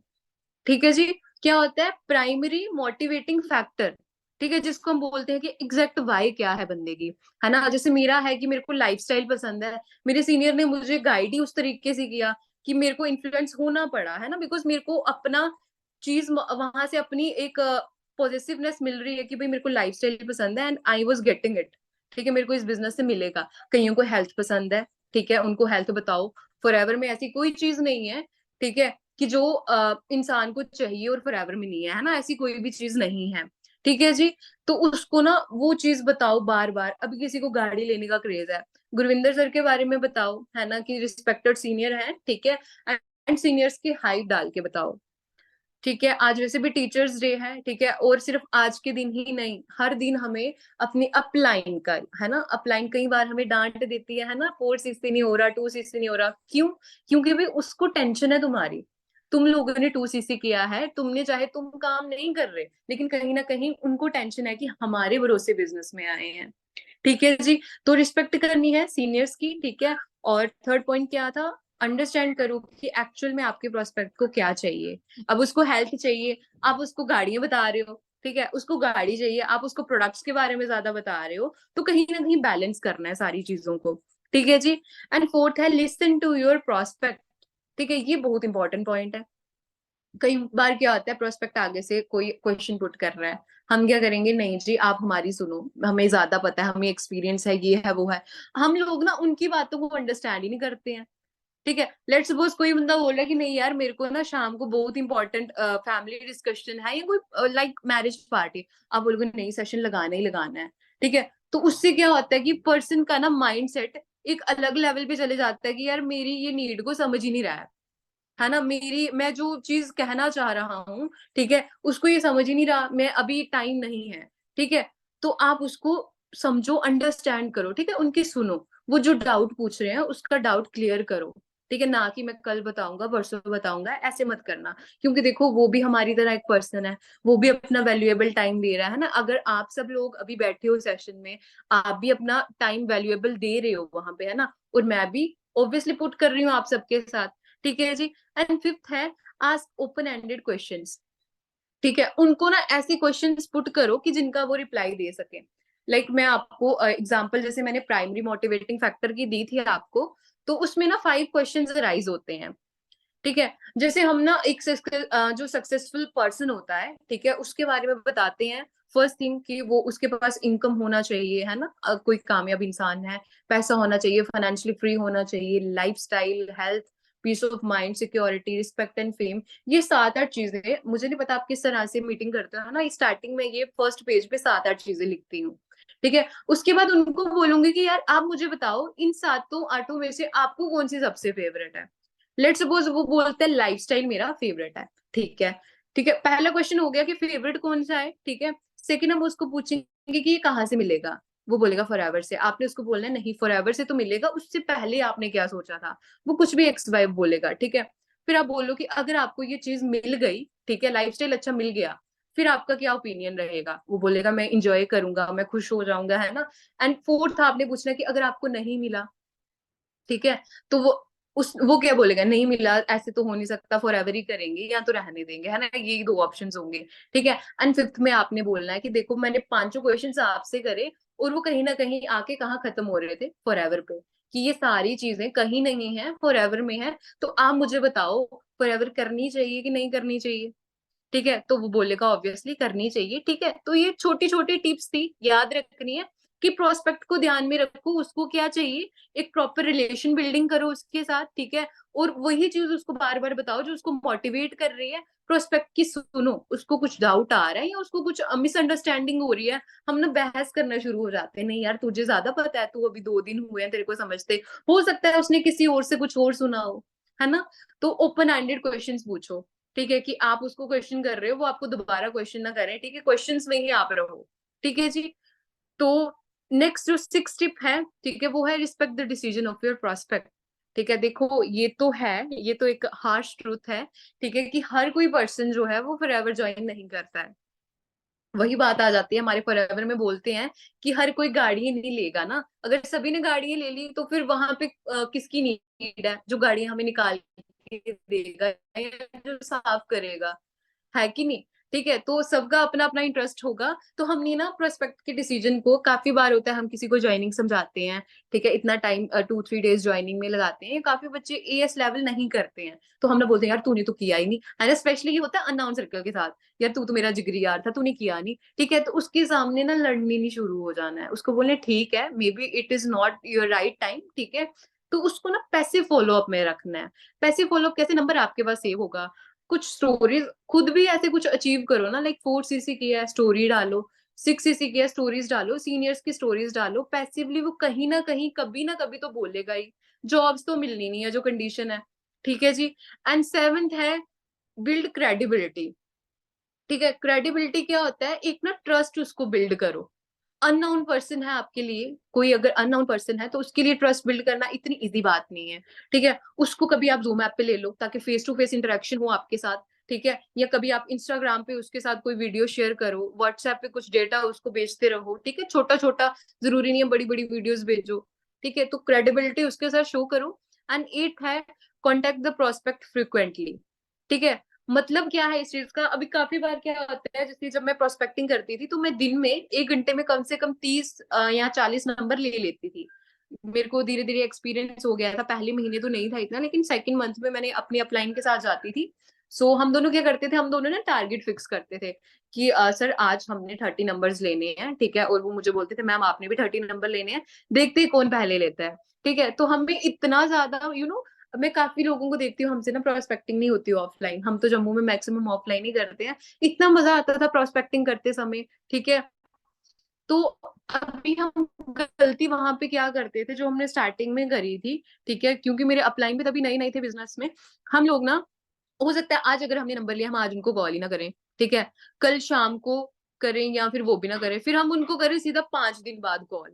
B: ठीक है जी। क्या होता है प्राइमरी मोटिवेटिंग फैक्टर? ठीक है, जिसको हम बोलते हैं कि एग्जैक्ट वाई क्या है बंदे की, है ना। जैसे मेरा है कि मेरे को लाइफस्टाइल पसंद है, मेरे सीनियर ने मुझे गाइड ही उस तरीके से किया कि मेरे को इन्फ्लुएंस होना पड़ा, है ना, बिकॉज मेरे को अपना चीज वहां से अपनी एक पॉजिटिवनेस मिल रही है कि भाई मेरे को लाइफस्टाइल पसंद है and I was getting it. ठीक है, मेरे को इस बिजनेस से मिलेगा। कईयों को हेल्थ पसंद है, ठीक है, उनको हेल्थ बताओ। फॉरएवर में ऐसी कोई चीज नहीं है, ठीक है, कि जो इंसान को चाहिए और फॉरएवर में नहीं है ना, ऐसी कोई भी चीज नहीं है। ठीक है जी। तो उसको ना वो चीज बताओ बार बार। अभी किसी को गाड़ी लेने का क्रेज है, गुरविंदर सर के बारे में बताओ, है ना, कि रिस्पेक्टेड सीनियर है, ठीक है, एंड सीनियर्स की हाइट डाल के बताओ। ठीक है। आज वैसे भी टीचर्स डे है, ठीक है, और सिर्फ आज के दिन ही नहीं, हर दिन हमें अपनी अपलाइन का, है ना, अपलाइन कई बार हमें डांट देती है ना, 4 सीसी नहीं हो रहा, 2 सीसी नहीं हो रहा, क्यों? क्योंकि भाई उसको टेंशन है तुम्हारी। तुम लोगों ने 2 सीसी किया है, तुमने चाहे तुम काम नहीं कर रहे, लेकिन कहीं ना कहीं उनको टेंशन है कि हमारे भरोसे बिजनेस में आए हैं। ठीक है जी। तो रिस्पेक्ट करनी है सीनियर्स की, ठीक है। और थर्ड पॉइंट क्या था? अंडरस्टैंड करो कि एक्चुअल में आपके प्रोस्पेक्ट को क्या चाहिए। अब उसको हेल्थ चाहिए, आप उसको गाड़ियां बता रहे हो, ठीक है, उसको गाड़ी चाहिए, आप उसको प्रोडक्ट्स के बारे में ज्यादा बता रहे हो, तो कहीं ना कहीं बैलेंस करना है सारी चीजों को। ठीक है जी। एंड फोर्थ है लिसन टू योर प्रोस्पेक्ट। ठीक है, ये बहुत इंपॉर्टेंट पॉइंट है। कई बार क्या होता है, प्रोस्पेक्ट आगे से कोई क्वेश्चन पुट कर रहा है, हम क्या करेंगे, नहीं जी आप हमारी सुनो, हमें ज्यादा पता है, हमें एक्सपीरियंस है, ये है वो है। हम लोग ना उनकी बातों को अंडरस्टैंड ही नहीं करते हैं। ठीक है। लेट्स सपोज कोई बंदा बोल रहा है कि नहीं यार मेरे को ना शाम को बहुत इंपॉर्टेंट फैमिली डिस्कशन है, या कोई लाइक मैरिज पार्टी, आप बोलोगे नहीं सेशन लगाना ही लगाना है। ठीक है। तो उससे क्या होता है कि पर्सन का ना माइंड सेट एक अलग लेवल पे चले जाता है कि यार मेरी ये नीड को समझ ही नहीं रहा है ना, मेरी मैं जो चीज कहना चाह रहा हूँ, ठीक है, उसको ये समझ ही नहीं रहा, मैं अभी टाइम नहीं है। ठीक है। तो आप उसको समझो, अंडरस्टैंड करो, ठीक है, उनकी सुनो, वो जो डाउट पूछ रहे हैं उसका डाउट क्लियर करो, ठीक है, ना कि मैं कल बताऊंगा परसों बताऊंगा, ऐसे मत करना, क्योंकि देखो वो भी हमारी तरह एक पर्सन है, वो भी अपना वैल्यूएबल टाइम दे रहा है ना। अगर आप सब लोग अभी बैठे हो सेशन में, आप भी अपना टाइम वैल्यूएबल दे रहे हो वहां पे, है ना, और मैं भी ऑब्वियसली पुट कर रही हूँ आप सबके साथ, ठीक है जी। एंड फिफ्थ है, आस्क ओपन एंडेड क्वेश्चंस, ठीक है, उनको ना ऐसे क्वेश्चंस पुट करो कि जिनका वो रिप्लाई दे सके। लाइक मैं आपको एग्जांपल जैसे मैंने प्राइमरी मोटिवेटिंग फैक्टर की दी थी आपको, तो उसमें ना 5 क्वेश्चंस राइज होते हैं, ठीक है। जैसे हम ना एक जो सक्सेसफुल पर्सन होता है, ठीक है, उसके बारे में बताते हैं। फर्स्ट थिंग कि वो उसके पास इनकम होना चाहिए, है ना, कोई कामयाब इंसान है, पैसा होना चाहिए, फाइनेंशियली फ्री होना चाहिए, lifestyle, health, peace of mind, security, respect and fame. ये 7-8 चीजें, मुझे नहीं पता आप किस तरह से मीटिंग करते हो ना, स्टार्टिंग में ये फर्स्ट पेज पे 7-8 चीजें लिखती हूँ, ठीक है। उसके बाद उनको बोलूंगी कि यार आप मुझे बताओ इन 7-8 में से आपको कौन सी सबसे फेवरेट है। लेट सपोज वो बोलते हैं लाइफस्टाइल मेरा फेवरेट है, ठीक है, ठीक है, पहला क्वेश्चन हो गया कि फेवरेट कौन सा है, ठीक है। सेकंड हम उसको पूछेंगे कि ये कहाँ से मिलेगा, वो बोलेगा फॉरएवर से, आपने उसको बोलना है नहीं फॉरएवर से तो मिलेगा, उससे पहले आपने क्या सोचा था, वो कुछ भी एक्स वाई बोलेगा, ठीक है। फिर आप बोलो कि अगर आपको ये चीज मिल गई, ठीक है, लाइफस्टाइल अच्छा मिल गया, फिर आपका क्या ओपिनियन रहेगा, वो बोलेगा मैं इंजॉय करूंगा, मैं खुश हो जाऊंगा, है ना। एंड फोर्थ आपने पूछना कि अगर आपको नहीं मिला, ठीक है, तो वो क्या बोलेगा, नहीं मिला ऐसे तो हो नहीं सकता, फॉर एवर ही करेंगे या तो रहने देंगे, है ना, यही 2 ऑप्शंस होंगे, ठीक है। एंड फिफ्थ में आपने बोलना है कि देखो मैंने 5 क्वेश्चंस आपसे करे, और वो कहीं ना कहीं आके कहाँ खत्म हो रहे थे, फॉर एवर पे, कि ये सारी चीजें कहीं नहीं है, फॉर एवर में है, तो आप मुझे बताओ फॉर एवर करनी चाहिए कि नहीं करनी चाहिए, ठीक है। तो वो बोलेगा ऑब्वियसली करनी चाहिए, ठीक है। तो ये छोटी छोटी टिप्स थी, याद रखनी है कि प्रोस्पेक्ट को ध्यान में रखो, उसको क्या चाहिए, एक प्रॉपर रिलेशन बिल्डिंग करो उसके साथ, ठीक है, और वही चीज उसको बार बार बताओ जो उसको मोटिवेट कर रही है। प्रोस्पेक्ट की सुनो, उसको कुछ डाउट आ रहा है या उसको कुछ मिसअंडरस्टैंडिंग हो रही है, हम ना बहस करना शुरू हो जाते हैं, नहीं यार तुझे ज्यादा पता है, तू अभी 2 दिन हुए हैं तेरे को समझते, हो सकता है उसने किसी और से कुछ और सुना हो, है ना। तो ओपन एंडेड क्वेश्चंस पूछो, ठीक है, कि आप उसको क्वेश्चन कर रहे हो, वो आपको दोबारा क्वेश्चन ना करें, ठीक है, क्वेश्चंस में ही आप रहो, ठीक है जी। तो नेक्स्ट जो 6 टिप है, ठीक है, वो है respect the decision of your prospect, ठीक है। देखो ये तो है, ये तो एक हार्श ट्रूथ है, ठीक है, कि हर कोई पर्सन जो है वो फॉरएवर ज्वाइन नहीं करता है। वही बात आ जाती है, हमारे फॉरएवर में बोलते हैं कि हर कोई गाड़ी नहीं लेगा ना, अगर सभी ने गाड़ियां ले ली तो फिर वहां पे किसकी नीड है जो गाड़ियां हमें निकाल के देगा या जो साफ करेगा, है कि नहीं, ठीक है। तो सबका अपना अपना इंटरेस्ट होगा, तो हमने ना प्रोस्पेक्ट के डिसीजन को, काफी बार होता है हम किसी को ज्वाइनिंग समझाते हैं, ठीक है, इतना टाइम 2-3 डेज ज्वाइनिंग में लगाते हैं, काफी बच्चे एएस लेवल नहीं करते हैं, तो हम ना बोलते हैं यार तूने तो किया ही नहीं, है ना, स्पेशली ये होता है अननाउन सर्कल के साथ, यार तू तो मेरा जिगरी यार था, तूने किया नहीं, ठीक है। तो उसके सामने ना लड़ने नहीं शुरू हो जाना है, उसको बोलने ठीक है may be it is not your right time, ठीक है। तो उसको ना पैसिव फॉलो अप में रखना है। पैसिव फॉलो अप कैसे, नंबर आपके पास सेव होगा, कुछ स्टोरीज खुद भी ऐसे कुछ अचीव करो ना, लाइक 4cc की है स्टोरी डालो, 6cc की है स्टोरीज डालो, सीनियर्स की स्टोरीज डालो, पैसिवली वो कहीं ना कभी तो बोलेगा ही, जॉब्स तो मिलनी नहीं है जो कंडीशन है, ठीक है जी। एंड सेवेंथ है बिल्ड क्रेडिबिलिटी, ठीक है। क्रेडिबिलिटी क्या होता है, एक ना ट्रस्ट उसको बिल्ड करो, अननोन पर्सन है आपके लिए, कोई अगर अननोन पर्सन है तो उसके लिए ट्रस्ट बिल्ड करना इतनी इजी बात नहीं है, ठीक है। उसको कभी आप जूम ऐप पे ले लो ताकि फेस टू फेस इंटरेक्शन हो आपके साथ, ठीक है, या कभी आप इंस्टाग्राम पे उसके साथ कोई वीडियो शेयर करो, व्हाट्सएप पे कुछ डेटा उसको भेजते रहो, ठीक है, छोटा छोटा, जरूरी नहीं है बड़ी बड़ी वीडियोस भेजो, ठीक है। तो क्रेडिबिलिटी उसके साथ शो करो। एंड एट है कॉन्टेक्ट द प्रोस्पेक्ट फ्रिक्वेंटली, ठीक है। मतलब क्या है इस चीज का, अभी काफी बार क्या होता है, जैसे जब मैं प्रोस्पेक्टिंग करती थी तो मैं दिन में 1 घंटे में कम से कम 30 या 40 नंबर ले लेती थी। मेरे को धीरे धीरे एक्सपीरियंस हो गया था, पहले महीने तो नहीं था इतना, लेकिन सेकंड मंथ में मैंने अपनी अपलाइन के साथ जाती थी। सो हम दोनों क्या करते थे, हम दोनों ना टारगेट फिक्स करते थे कि सर आज हमने 30 नंबर्स लेने हैं, ठीक है, और वो मुझे बोलते थे मैम आपने भी 30 नंबर लेने हैं, देखते हैं कौन पहले लेता है, ठीक है। तो हमें इतना ज्यादा मैं काफी लोगों को देखती हूँ, हमसे ना प्रोस्पेक्टिंग नहीं होती ऑफलाइन, हम तो जम्मू में मैक्सिमम ऑफलाइन ही करते हैं, इतना मजा आता था प्रोस्पेक्टिंग करते समय, ठीक है। तो अभी हम गलती वहां पे क्या करते थे जो हमने स्टार्टिंग में करी थी, ठीक है, क्योंकि मेरे अपलाइन भी तभी नए नए थे बिजनेस में, हम लोग ना, हो सकता है आज अगर हमने नंबर लिया हम आज उनको कॉल ही ना करें, ठीक है, कल शाम को करें या फिर वो भी ना करें, फिर हम उनको करें सीधा 5 दिन बाद कॉल,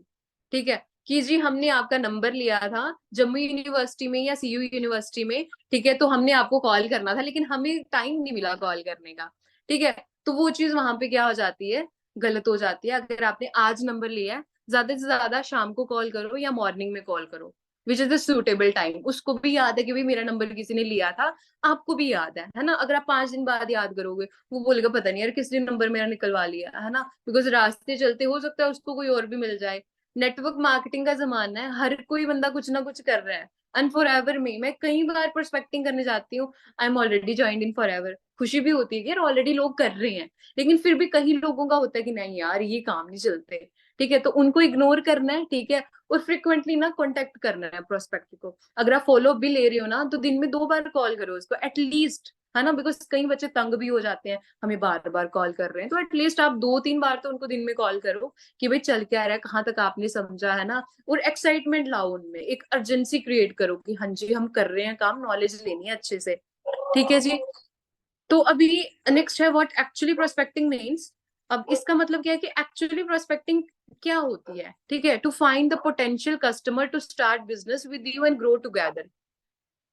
B: ठीक है, कि जी हमने आपका नंबर लिया था जम्मू यूनिवर्सिटी में या सीयू यूनिवर्सिटी में, ठीक है, तो हमने आपको कॉल करना था लेकिन हमें टाइम नहीं मिला कॉल करने का, ठीक है। तो वो चीज वहां पे क्या हो जाती है, गलत हो जाती है। अगर आपने आज नंबर लिया है, ज्यादा से ज्यादा शाम को कॉल करो या मॉर्निंग में कॉल करो, which is the suitable time. उसको भी याद है कि भाई मेरा नंबर किसी ने लिया था, आपको भी याद है ना। अगर आप 5 दिन बाद याद करोगे, वो बोलेगा पता नहीं यार किस दिन नंबर मेरा निकलवा लिया है ना, बिकॉज रास्ते चलते हो सकता है उसको कोई और भी मिल जाए। नेटवर्क मार्केटिंग का जमाना है, हर कोई बंदा कुछ ना कुछ कर रहा है। एंड फॉर एवर में मैं कई बार प्रोस्पेक्टिंग करने जाती हूँ, I am already joined in for ever. खुशी भी होती है कि यार ऑलरेडी लोग कर रहे हैं, लेकिन फिर भी कई लोगों का होता है कि नहीं यार ये काम नहीं चलते, ठीक है, तो उनको इग्नोर करना है, ठीक है। और फ्रिक्वेंटली ना कॉन्टेक्ट करना है प्रोस्पेक्ट को। अगर आप फॉलो भी ले रहे हो ना, तो दिन में 2 बार कॉल करो उसको एटलीस्ट, है ना, बिकॉज कई बच्चे तंग भी हो जाते हैं, हमें बार बार कॉल कर रहे हैं, तो एटलीस्ट आप 2-3 बार तो उनको दिन में कॉल करो कि भाई चल क्या रहा है, कहाँ तक आपने समझा, है ना। और एक्साइटमेंट लाओ उनमें, एक अर्जेंसी क्रिएट करो कि हाँ जी हम कर रहे हैं काम, नॉलेज लेनी है अच्छे से, ठीक है जी। तो अभी नेक्स्ट है व्हाट एक्चुअली प्रोस्पेक्टिंग मीन्स। अब इसका मतलब क्या है कि एक्चुअली प्रोस्पेक्टिंग क्या होती है, ठीक है, to find the potential customer to start business with you and grow together,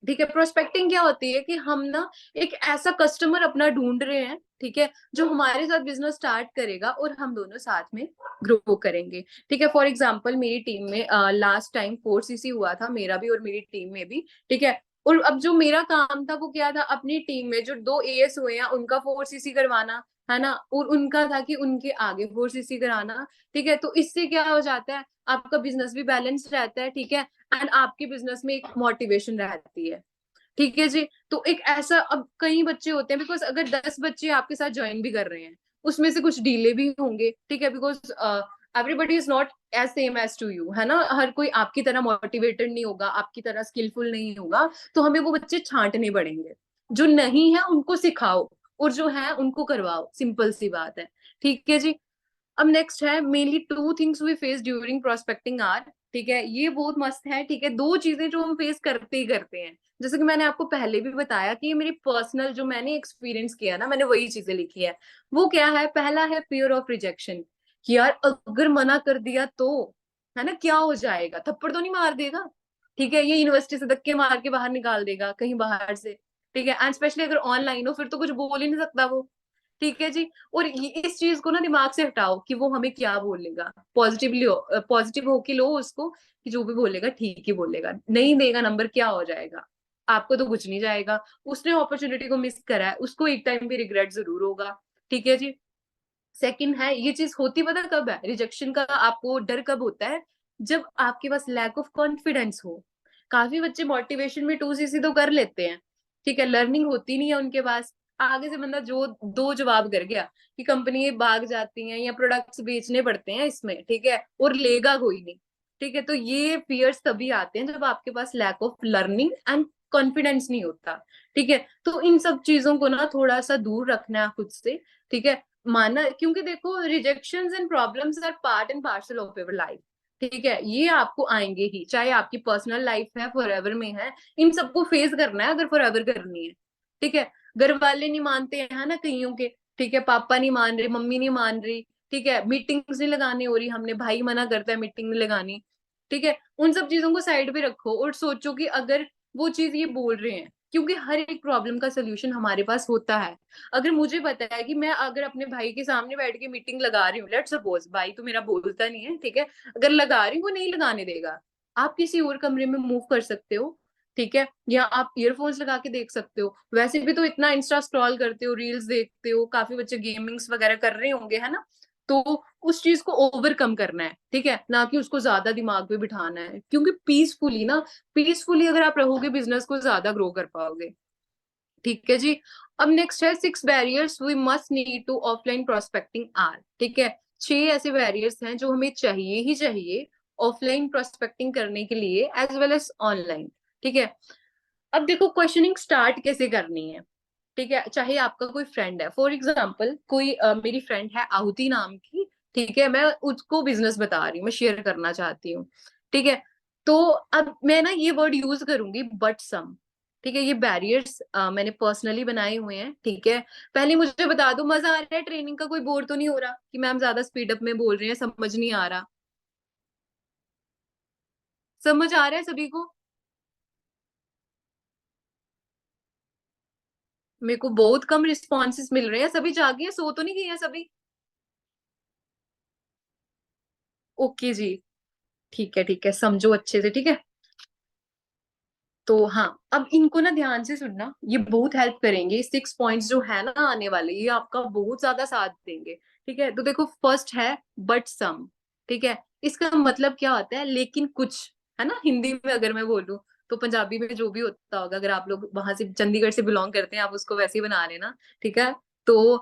B: ठीक है। प्रोस्पेक्टिंग क्या होती है कि हम ना एक ऐसा कस्टमर अपना ढूंढ रहे हैं, ठीक है, जो हमारे साथ बिजनेस स्टार्ट करेगा और हम दोनों साथ में ग्रो करेंगे, ठीक है। फॉर एग्जांपल मेरी टीम में लास्ट टाइम 4cc हुआ था, मेरा भी और मेरी टीम में भी, ठीक है। और अब जो मेरा काम था वो क्या था, अपनी टीम में जो 2 AS हुए हैं उनका 4cc करवाना, है ना, और उनका था कि उनके आगे 4cc कराना, ठीक है। तो इससे क्या हो जाता है, आपका बिजनेस भी बैलेंस रहता है, ठीक है, एंड आपके बिजनेस में एक मोटिवेशन रहती है, ठीक है जी। तो एक ऐसा, अब कई बच्चे होते हैं, बिकॉज अगर 10 बच्चे आपके साथ ज्वाइन भी कर रहे हैं, उसमें से कुछ डीले भी होंगे, ठीक है, because everybody is not as same as to you, है ना, हर कोई आपकी तरह मोटिवेटेड नहीं होगा, आपकी तरह स्किलफुल नहीं होगा, तो हमें वो बच्चे छांटने पड़ेंगे। जो नहीं है उनको सिखाओ, और जो है उनको करवाओ, सिंपल सी बात है, ठीक है जी। अब नेक्स्ट है mainly 2 things we face during prospecting are, ठीक है, ये बहुत मस्त है, ठीक है। 2 चीजें जो हम फेस करते ही करते हैं, जैसे कि मैंने आपको पहले भी बताया कि ये मेरी पर्सनल जो मैंने एक्सपीरियंस किया ना, मैंने वही चीजें लिखी है। वो क्या है, पहला है फियर ऑफ रिजेक्शन, कि यार अगर मना कर दिया तो, है ना, क्या हो जाएगा, थप्पड़ तो नहीं मार देगा, ठीक है, ये यूनिवर्सिटी से धक्के मार के बाहर निकाल देगा कहीं बाहर से, ठीक है, एंड स्पेशली अगर ऑनलाइन हो फिर तो कुछ बोल ही नहीं सकता वो, ठीक है जी। और इस चीज को ना दिमाग से हटाओ कि वो हमें क्या बोलेगा, पॉजिटिवली हो, पॉजिटिव होके लो उसको, कि जो भी बोलेगा ठीक ही बोलेगा, नहीं देगा नंबर क्या हो जाएगा, आपको तो कुछ नहीं जाएगा। उसने अपॉर्चुनिटी को मिस करा है, उसको एक टाइम पे रिग्रेट जरूर होगा, ठीक है जी। सेकंड है, ये चीज होती पता कब है, रिजेक्शन का आपको डर कब होता है, जब आपके पास लैक ऑफ कॉन्फिडेंस हो। काफी बच्चे मोटिवेशन में 2cc तो कर लेते हैं, ठीक है, लर्निंग होती नहीं है उनके पास। आगे से बंदा जो 2 जवाब कर गया कि कंपनी भाग जाती हैं या प्रोडक्ट्स बेचने पड़ते हैं इसमें, ठीक है, और लेगा कोई नहीं, ठीक है। तो ये फियर्स तभी आते हैं जब आपके पास lack of learning and confidence नहीं होता, ठीक है। तो इन सब चीजों को ना थोड़ा सा दूर रखना है खुद से, ठीक है, माना, क्योंकि देखो rejections and problems are part and parcel of your life, ठीक है, ये आपको आएंगे ही, चाहे आपकी पर्सनल लाइफ है, फॉरएवर में है, इन सबको फेस करना है अगर फॉरएवर करनी है, ठीक है। घर वाले नहीं मानते हैं ना कईयों के, ठीक है, पापा नहीं मान रहे, मम्मी नहीं मान रही, ठीक है, मीटिंग्स नहीं लगानी हो रही, हमने भाई मना करता है मीटिंग नहीं लगानी, ठीक है। उन सब चीजों को साइड पे रखो और सोचो कि अगर वो चीज ये बोल रहे हैं, क्योंकि हर एक प्रॉब्लम का सोल्यूशन हमारे पास होता है। अगर मुझे पता है कि मैं अगर अपने भाई के सामने बैठ के मीटिंग लगा रही हूँ, लेट्स सपोज भाई तो मेरा बोलता नहीं है, ठीक है, अगर लगा रही हूँ वो नहीं लगाने देगा, आप किसी और कमरे में मूव कर सकते हो, ठीक है, या आप ईयरफोन्स लगा के देख सकते हो। वैसे भी तो इतना इंस्टा स्क्रॉल करते हो, रील्स देखते हो, काफी बच्चे गेमिंग्स वगैरह कर रहे होंगे, है ना। तो उस चीज को ओवरकम करना है, ठीक है, ना कि उसको ज्यादा दिमाग पे बिठाना है, क्योंकि पीसफुली ना, पीसफुली अगर आप रहोगे बिजनेस को ज्यादा ग्रो कर पाओगे, ठीक है जी। अब नेक्स्ट है 6 barriers we must need to offline prospecting are, ठीक है, 6 ऐसे बैरियर्स हैं जो हमें चाहिए ही चाहिए ऑफलाइन प्रोस्पेक्टिंग करने के लिए एज वेल एज ऑनलाइन, ठीक है। अब देखो क्वेश्चनिंग स्टार्ट कैसे करनी है, ठीक है, चाहे आपका कोई फ्रेंड है, फॉर एग्जाम्पल कोई मेरी फ्रेंड है आहुति नाम की, ठीक है, मैं उसको बिजनेस बता रही हूँ, मैं शेयर करना चाहती हूँ, ठीक है। तो अब मैं ना ये वर्ड यूज करूंगी बट सम, ठीक है, ये बैरियर्स मैंने पर्सनली बनाए हुए हैं। ठीक है, पहले मुझे बता दो, मजा आ रहा है ट्रेनिंग का? कोई बोर तो नहीं हो रहा कि मैम ज्यादा स्पीड अप में बोल रही है, समझ नहीं आ रहा? समझ आ रहा है सभी को? मेरे को बहुत कम रिस्पॉन्सेस मिल रहे हैं। सभी जागे हैं, सो तो नहीं गए हैं सभी? ओके जी, ठीक है ठीक है, समझो अच्छे से। ठीक है, तो हाँ, अब इनको ना ध्यान से सुनना, ये बहुत हेल्प करेंगे। 6 पॉइंट्स जो है ना आने वाले, ये आपका बहुत ज्यादा साथ देंगे। ठीक है, तो देखो, फर्स्ट है बट सम। ठीक है, इसका मतलब क्या होता है? लेकिन कुछ, है ना? हिंदी में अगर मैं बोलूं, तो पंजाबी में जो भी होता होगा, अगर आप लोग वहां से चंडीगढ़ से बिलोंग करते हैं, आप उसको वैसे ही बना लेना। ठीक है, तो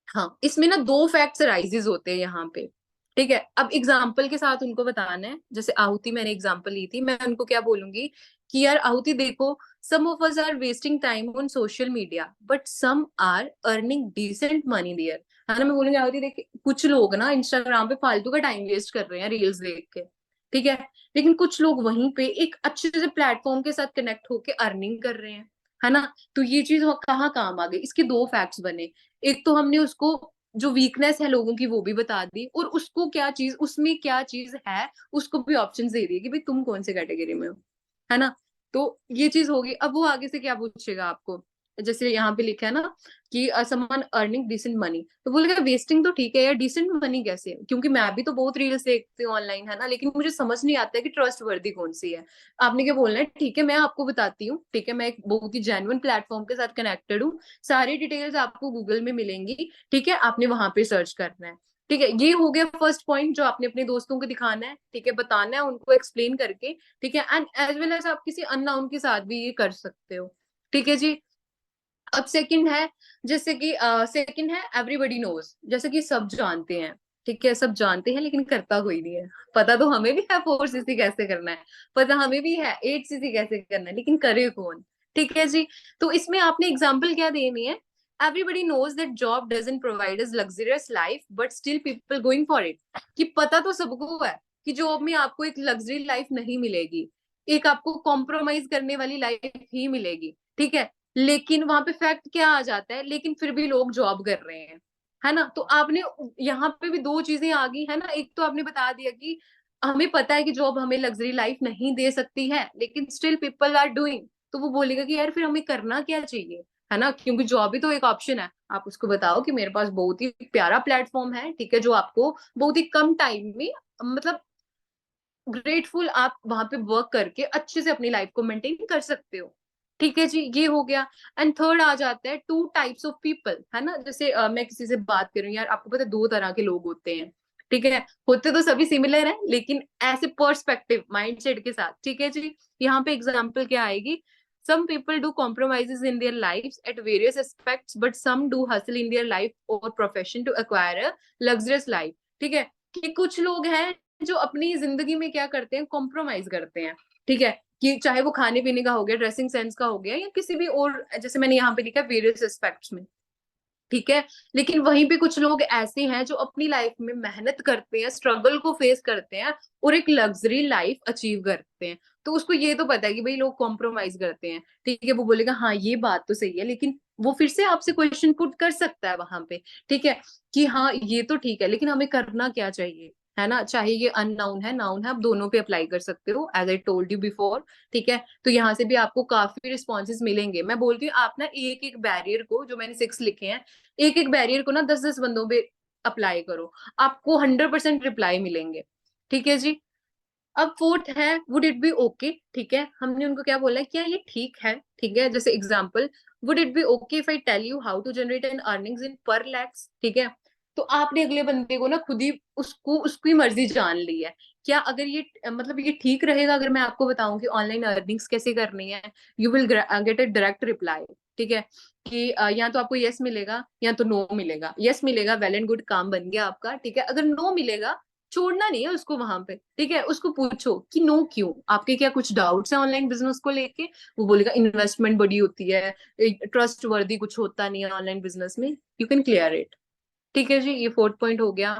B: हाँ, इसमें ना दो फैक्ट्स राइजेस होते हैं यहाँ पे। ठीक है, अब एग्जाम्पल के साथ उनको बताना है। जैसे आहुति, मैंने एग्जाम्पल ली थी, मैं उनको क्या बोलूंगी कि यार आहुति देखो, some of us are wasting time on social media but some are earning decent money there. है ना? मैं बोलूंगी आहुति देख, कुछ लोग ना इंस्टाग्राम पे फालतू का टाइम वेस्ट कर रहे हैं रील्स देख के। ठीक है, लेकिन कुछ लोग वहीं पे एक अच्छे से प्लेटफॉर्म के साथ कनेक्ट होके अर्निंग कर रहे हैं। है ना? तो ये चीज कहाँ काम आ गई? इसके दो फैक्ट्स बने। एक तो हमने उसको जो वीकनेस है लोगों की वो भी बता दी, और उसको क्या चीज, उसमें क्या चीज है, उसको भी ऑप्शन दे दिए कि भाई तुम कौन से कैटेगरी में हो। है ना? तो ये चीज होगी। अब वो आगे से क्या पूछेगा आपको? जैसे यहाँ पे लिखा है ना कि समवन अर्निंग डिसेंट मनी, तो बोलेगा वेस्टिंग तो ठीक है यार, डिसेंट मनी कैसे? क्योंकि मैं भी तो बहुत रील्स देखती हूँ ऑनलाइन, है ना, लेकिन मुझे समझ नहीं आता है कि ट्रस्ट वर्दी कौन सी है। आपने क्या बोलना है? ठीक है, मैं आपको बताती हूँ। ठीक है, मैं एक बहुत ही जेन्युइन प्लेटफॉर्म के साथ कनेक्टेड हूँ, सारी डिटेल्स आपको गूगल में मिलेंगी। ठीक है, आपने वहां पे सर्च करना है। ठीक है, ये हो गया फर्स्ट पॉइंट जो आपने अपने दोस्तों को दिखाना है। ठीक है, बताना है उनको, एक्सप्लेन करके। ठीक है, एंड एज वेल एज आप किसी अननोन के साथ भी ये कर सकते हो। ठीक है जी। अब सेकंड है, जैसे कि सेकंड है एवरीबॉडी नोज, जैसे कि सब जानते हैं। ठीक है, सब जानते हैं लेकिन करता कोई नहीं है। पता तो हमें भी है 4cc कैसे करना है, पता हमें भी है 8cc कैसे करना है, लेकिन करे कौन? ठीक है जी। तो इसमें आपने एग्जाम्पल क्या देनी है? Everybody knows that job doesn't provide us luxurious life but still people going for it. कि पता तो सबको है कि जॉब में आपको एक लग्जरी लाइफ नहीं मिलेगी, एक आपको कॉम्प्रोमाइज करने वाली लाइफ ही मिलेगी। ठीक है, लेकिन वहां पे फैक्ट क्या आ जाता है? लेकिन फिर भी लोग जॉब कर रहे हैं। है ना? तो आपने यहाँ पे भी दो चीजें आ गई, है ना? एक तो आपने बता दिया कि हमें पता है कि जॉब हमें लग्जरी लाइफ नहीं दे सकती है, लेकिन स्टिल पीपल आर डूइंग। तो वो बोलेगा कि यार फिर हमें करना क्या चाहिए? है ना? क्योंकि जॉब भी तो एक ऑप्शन है। आप उसको बताओ कि मेरे पास बहुत ही प्यारा प्लेटफॉर्म है, ठीक है, जो आपको बहुत ही कम टाइम में, मतलब ग्रेटफुल, आप वहां पे वर्क करके अच्छे से अपनी लाइफ को मेंटेन कर सकते हो। ठीक है जी, ये हो गया। एंड थर्ड आ जाता है टू टाइप्स ऑफ पीपल। है ना? जैसे मैं किसी से बात करूं, यार आपको पता है दो तरह के लोग होते हैं। ठीक है, होते तो सभी सिमिलर हैं, लेकिन ऐसे पर्सपेक्टिव माइंडसेट के साथ। ठीक है जी, यहाँ पे एग्जाम्पल क्या आएगी? some people do compromises in their lives at various aspects but some do hustle in their life or profession to acquire a luxurious life। ठीक है, कि कुछ लोग हैं जो अपनी जिंदगी में क्या करते हैं, कॉम्प्रोमाइज करते हैं। ठीक है, कि चाहे वो खाने पीने का हो गया, ड्रेसिंग सेंस का हो गया, या किसी भी और, जैसे मैंने यहाँ पे लिखा वेरियस एस्पेक्ट्स में। ठीक है, लेकिन वहीं पे कुछ लोग ऐसे हैं जो अपनी लाइफ में मेहनत करते हैं, स्ट्रगल को फेस करते हैं, और एक लग्जरी लाइफ अचीव करते हैं। तो उसको ये तो पता है कि भाई लोग कॉम्प्रोमाइज करते हैं। ठीक है, वो बोलेगा हाँ ये बात तो सही है, लेकिन वो फिर से आपसे क्वेश्चन पुट कर सकता है वहां पे। ठीक है, कि हाँ ये तो ठीक है, लेकिन हमें करना क्या चाहिए? है ना? चाहे ये अननाउन है नाउन है, आप दोनों पे अप्लाई कर सकते हो, as I told you before. ठीक है, तो यहाँ से भी आपको काफी रिस्पॉन्सेज मिलेंगे। मैं बोलती हूँ आप ना एक एक बैरियर को, जो मैंने 6 लिखे हैं, एक एक बैरियर को ना 10-10 बंदों पे अप्लाई करो, आपको 100% रिप्लाई मिलेंगे। ठीक है जी। अब फोर्थ है वुड इट बी ओके। ठीक है, हमने उनको क्या बोला है, क्या ये ठीक है? ठीक है, जैसे example, would it be okay if I tell you how to generate an earnings in per lakhs. ठीक है, तो आपने अगले बंदे को ना खुद ही उसको उसकी मर्जी जान ली है। क्या अगर ये मतलब ये ठीक रहेगा अगर मैं आपको बताऊं कि ऑनलाइन अर्निंग्स कैसे करनी है? You will get a direct reply. ठीक है, कि या तो आपको यस मिलेगा या तो नो मिलेगा। यस मिलेगा, वेल एंड गुड, काम बन गया आपका। ठीक है, अगर नो मिलेगा, छोड़ना नहीं है उसको वहां पे। ठीक है, उसको पूछो कि नो क्यों, आपके क्या कुछ डाउट्स हैं ऑनलाइन बिजनेस को लेके? वो बोलेगा इन्वेस्टमेंट बड़ी होती है, ट्रस्ट वर्दी कुछ होता नहीं है ऑनलाइन बिजनेस में, यू कैन क्लियर इट। ठीक है जी, ये फोर्थ पॉइंट हो गया।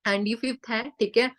B: एंड ये फिफ्थ है। ठीक है,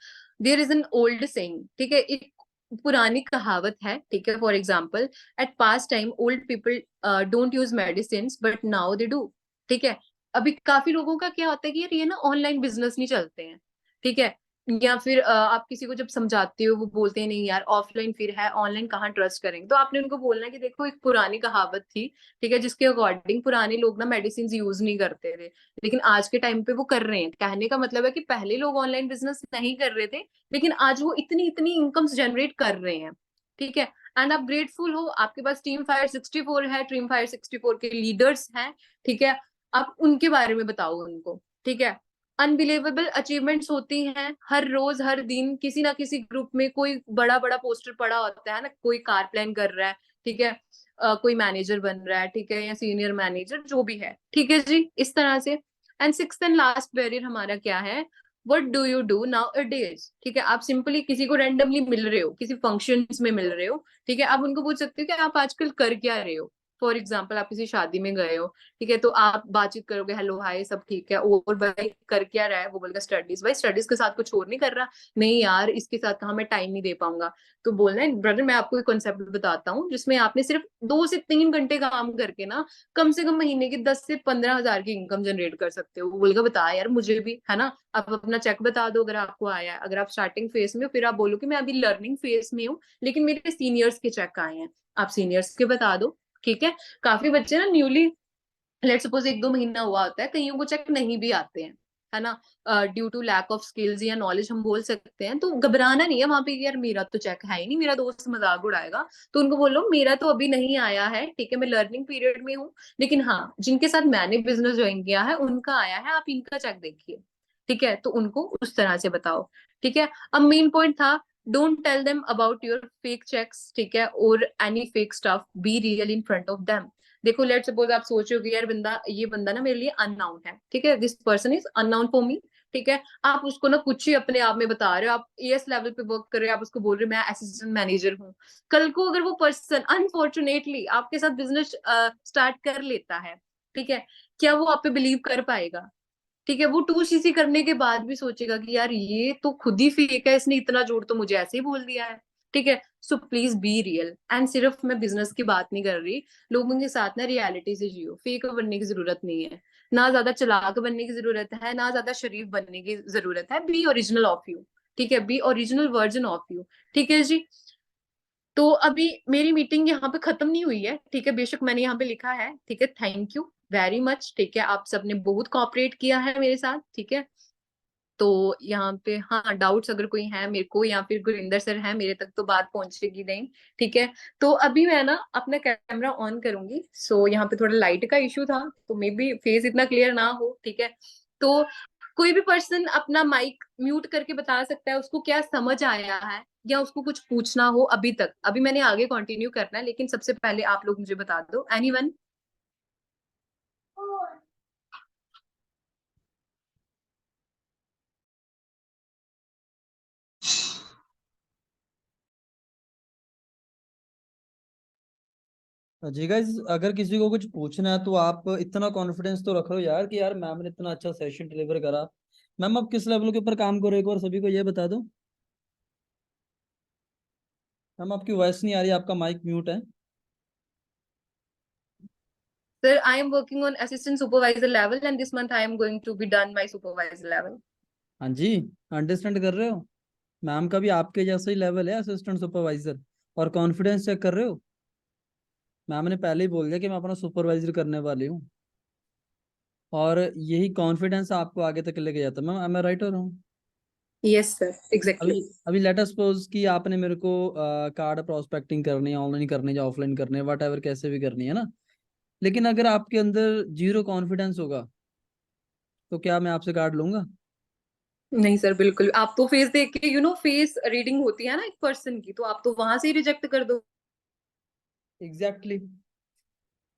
B: there is an old saying. ठीक है, एक पुरानी कहावत है, ठीक है, for example, at past time old people don't use medicine but now they do. ठीक है, अभी काफी लोगों का क्या होता है कि यार ये ना ऑनलाइन बिजनेस नहीं चलते हैं, ठीक है, या फिर आप किसी को जब समझाते हो वो बोलते हैं नहीं यार ऑफलाइन फिर है, ऑनलाइन कहाँ ट्रस्ट करेंगे, तो आपने उनको बोलना है कि देखो एक पुरानी कहावत थी, ठीक है, जिसके अकॉर्डिंग पुराने लोग ना मेडिसिन यूज नहीं करते थे, लेकिन आज के टाइम पे वो कर रहे हैं। कहने का मतलब है कि पहले लोग ऑनलाइन बिजनेस नहीं कर रहे थे, लेकिन आज वो इतनी इतनी इनकम्स जनरेट कर रहे हैं। ठीक है, एंड आप ग्रेटफुल हो, आपके पास टीम फायर 64 है, टीम फायर 64 के लीडर्स हैं। ठीक है, आप उनके बारे में बताओ उनको। ठीक है, अनबिलीवेबल अचीवमेंट्स होती हैं हर रोज हर दिन, किसी ना किसी ग्रुप में कोई बड़ा बड़ा पोस्टर पड़ा होता है ना, कोई कार प्लान कर रहा है, ठीक है, कोई मैनेजर बन रहा है, ठीक है, या सीनियर मैनेजर जो भी है, ठीक है जी, इस तरह से। And sixth and last barrier हमारा क्या है, what do you do now a days. ठीक है, आप सिंपली किसी को रैंडमली मिल रहे हो, किसी फंक्शंस में मिल रहे हो, ठीक है, आप उनको पूछ सकते हो कि आप आजकल कर क्या रहे हो। फॉर एग्जाम्पल, आप किसी शादी में गए हो, ठीक है, तो आप बातचीत करोगे, हेलो हाय सब ठीक है, और भाई कर क्या रहा है, वो बोलेगा स्टडीज। भाई स्टडीज के साथ कुछ और नहीं कर रहा, नहीं यार इसके साथ कहाँ मैं टाइम नहीं दे पाऊंगा। तो बोलना है ब्रदर मैं आपको एक कॉन्सेप्ट बताता हूँ जिसमें आपने सिर्फ 2 से 3 घंटे काम करके ना कम से कम महीने की 10 से 15 हजार की इनकम जनरेट कर सकते हो। वो बोलेगा बता यार मुझे भी, है ना, आप अपना चेक बता दो अगर आपको आया है। अगर आप स्टार्टिंग फेज में हो, फिर आप बोलो कि मैं अभी लर्निंग फेज में हूँ लेकिन मेरे सीनियर्स के चेक आए हैं, आप सीनियर्स के बता दो। ठीक है, काफी बच्चे ना न्यूली, लेट सपोज 1-2 महीना हुआ होता है, कईयों को चेक नहीं भी आते हैं, है ना, due to lack of skills या नॉलेज हम बोल सकते हैं। तो घबराना नहीं है वहां पे कि यार मेरा तो चेक है ही नहीं, मेरा दोस्त मजाक उड़ाएगा। तो उनको बोलो मेरा तो अभी नहीं आया है, ठीक है, मैं लर्निंग पीरियड में हूँ, लेकिन हाँ जिनके साथ मैंने बिजनेस ज्वाइन किया है उनका आया है, आप इनका चेक देखिए। ठीक है, तो उनको उस तरह से बताओ। ठीक है, अब मेन पॉइंट था, don't tell them about your fake checks, ठीक है, और any fake stuff, be real in front of them. देखो लेट सपोज आप सोच रहे हो कि यार बंदा, ये बंदा ना मेरे लिए अननाउन है, ठीक है, this person is unknown for me. ठीक है, आप उसको ना कुछ ही अपने आप में बता रहे हो, आप एएस लेवल पे वर्क कर रहे हो, आप उसको बोल रहे हो मैं असिस्टेंट मैनेजर हूँ। कल को अगर वो पर्सन अनफॉर्चुनेटली आपके साथ बिजनेस स्टार्ट कर लेता है, ठीक है, क्या वो आप पे बिलीव कर पाएगा? ठीक है, वो 2cc करने के बाद भी सोचेगा कि यार ये तो खुद ही फेक है, इसने इतना जोड़ तो मुझे ऐसे ही बोल दिया है। ठीक है, so please be real. And सिर्फ मैं बिजनेस की बात नहीं कर रही, लोगों के साथ ना रियलिटी से जियो, फेक बनने की जरूरत नहीं है, ना ज्यादा चालाक बनने की जरूरत है, ना ज्यादा शरीफ बनने की जरूरत है, बी ओरिजिनल ऑफ यू। ठीक है, B original version of you. ठीक है जी, तो अभी मेरी मीटिंग यहाँ पे खत्म नहीं हुई है, ठीक है, बेशक मैंने यहाँ पे लिखा है, ठीक है, थैंक यू वेरी मच, ठीक है, आप सबने बहुत कोऑपरेट किया है मेरे साथ। ठीक है, तो यहाँ पे हाँ डाउट्स अगर कोई है मेरे को, या फिर गुरिंदर सर है मेरे तक तो बात पहुंचेगी नहीं। ठीक है, तो अभी मैं ना अपना कैमरा ऑन करूंगी, सो यहाँ पे थोड़ा लाइट का इशू था तो मे बी फेस इतना क्लियर ना हो। ठीक है, तो कोई भी पर्सन अपना माइक म्यूट करके बता सकता है उसको क्या समझ आया है, या उसको कुछ पूछना हो अभी तक। अभी मैंने आगे कंटिन्यू करना है, लेकिन सबसे पहले आप लोग मुझे बता दो, एनीवन?
A: जी गाइस, अगर किसी को कुछ पूछना है तो आप इतना कॉन्फिडेंस तो रखो यार कि यार मैम ने इतना अच्छा सेशन डिलीवर करा। मैम आप किस लेवल के ऊपर काम करो, एक बार सभी को ये बता दो। मैम आपकी वॉइस नहीं आ रही, आपका माइक म्यूट है।
B: Sir, I am working on assistant supervisor level and this month I am going to be done my supervisor level.
A: हाँ जी, अंडरस्टैंड कर रहे हो? मैम का भी आपके जैसा ही लेवल है, असिस्टेंट सुपरवाइजर। और कॉन्फिडेंस चेक कर रहे हो? मैम ने पहले ही बोल दिया कि मैं अपना सुपरवाइजर करने वाली हूँ। और यही कॉन्फिडेंस आपको आगे तक लेके जाता है। मैम आई राइट हो रहा हूँ?
B: Yes, sir.
A: अभी
B: Exactly.
A: अभी लेट अस सपोज कि आपने मेरे को कार्ड प्रोस्पेक्टिंग करनी है, ऑनलाइन करनी है या ऑफलाइन करनी है, वट एवर कैसे भी करनी है ना। लेकिन अगर आपके अंदर जीरो कॉन्फिडेंस होगा तो क्या मैं आपसे कार्ड लूंगा?
B: नहीं सर, बिल्कुल, आप तो फेस देख के फेस रीडिंग होती है ना एक पर्सन की, तो आप तो वहां से ही रिजेक्ट कर दो।
A: Exactly exactly.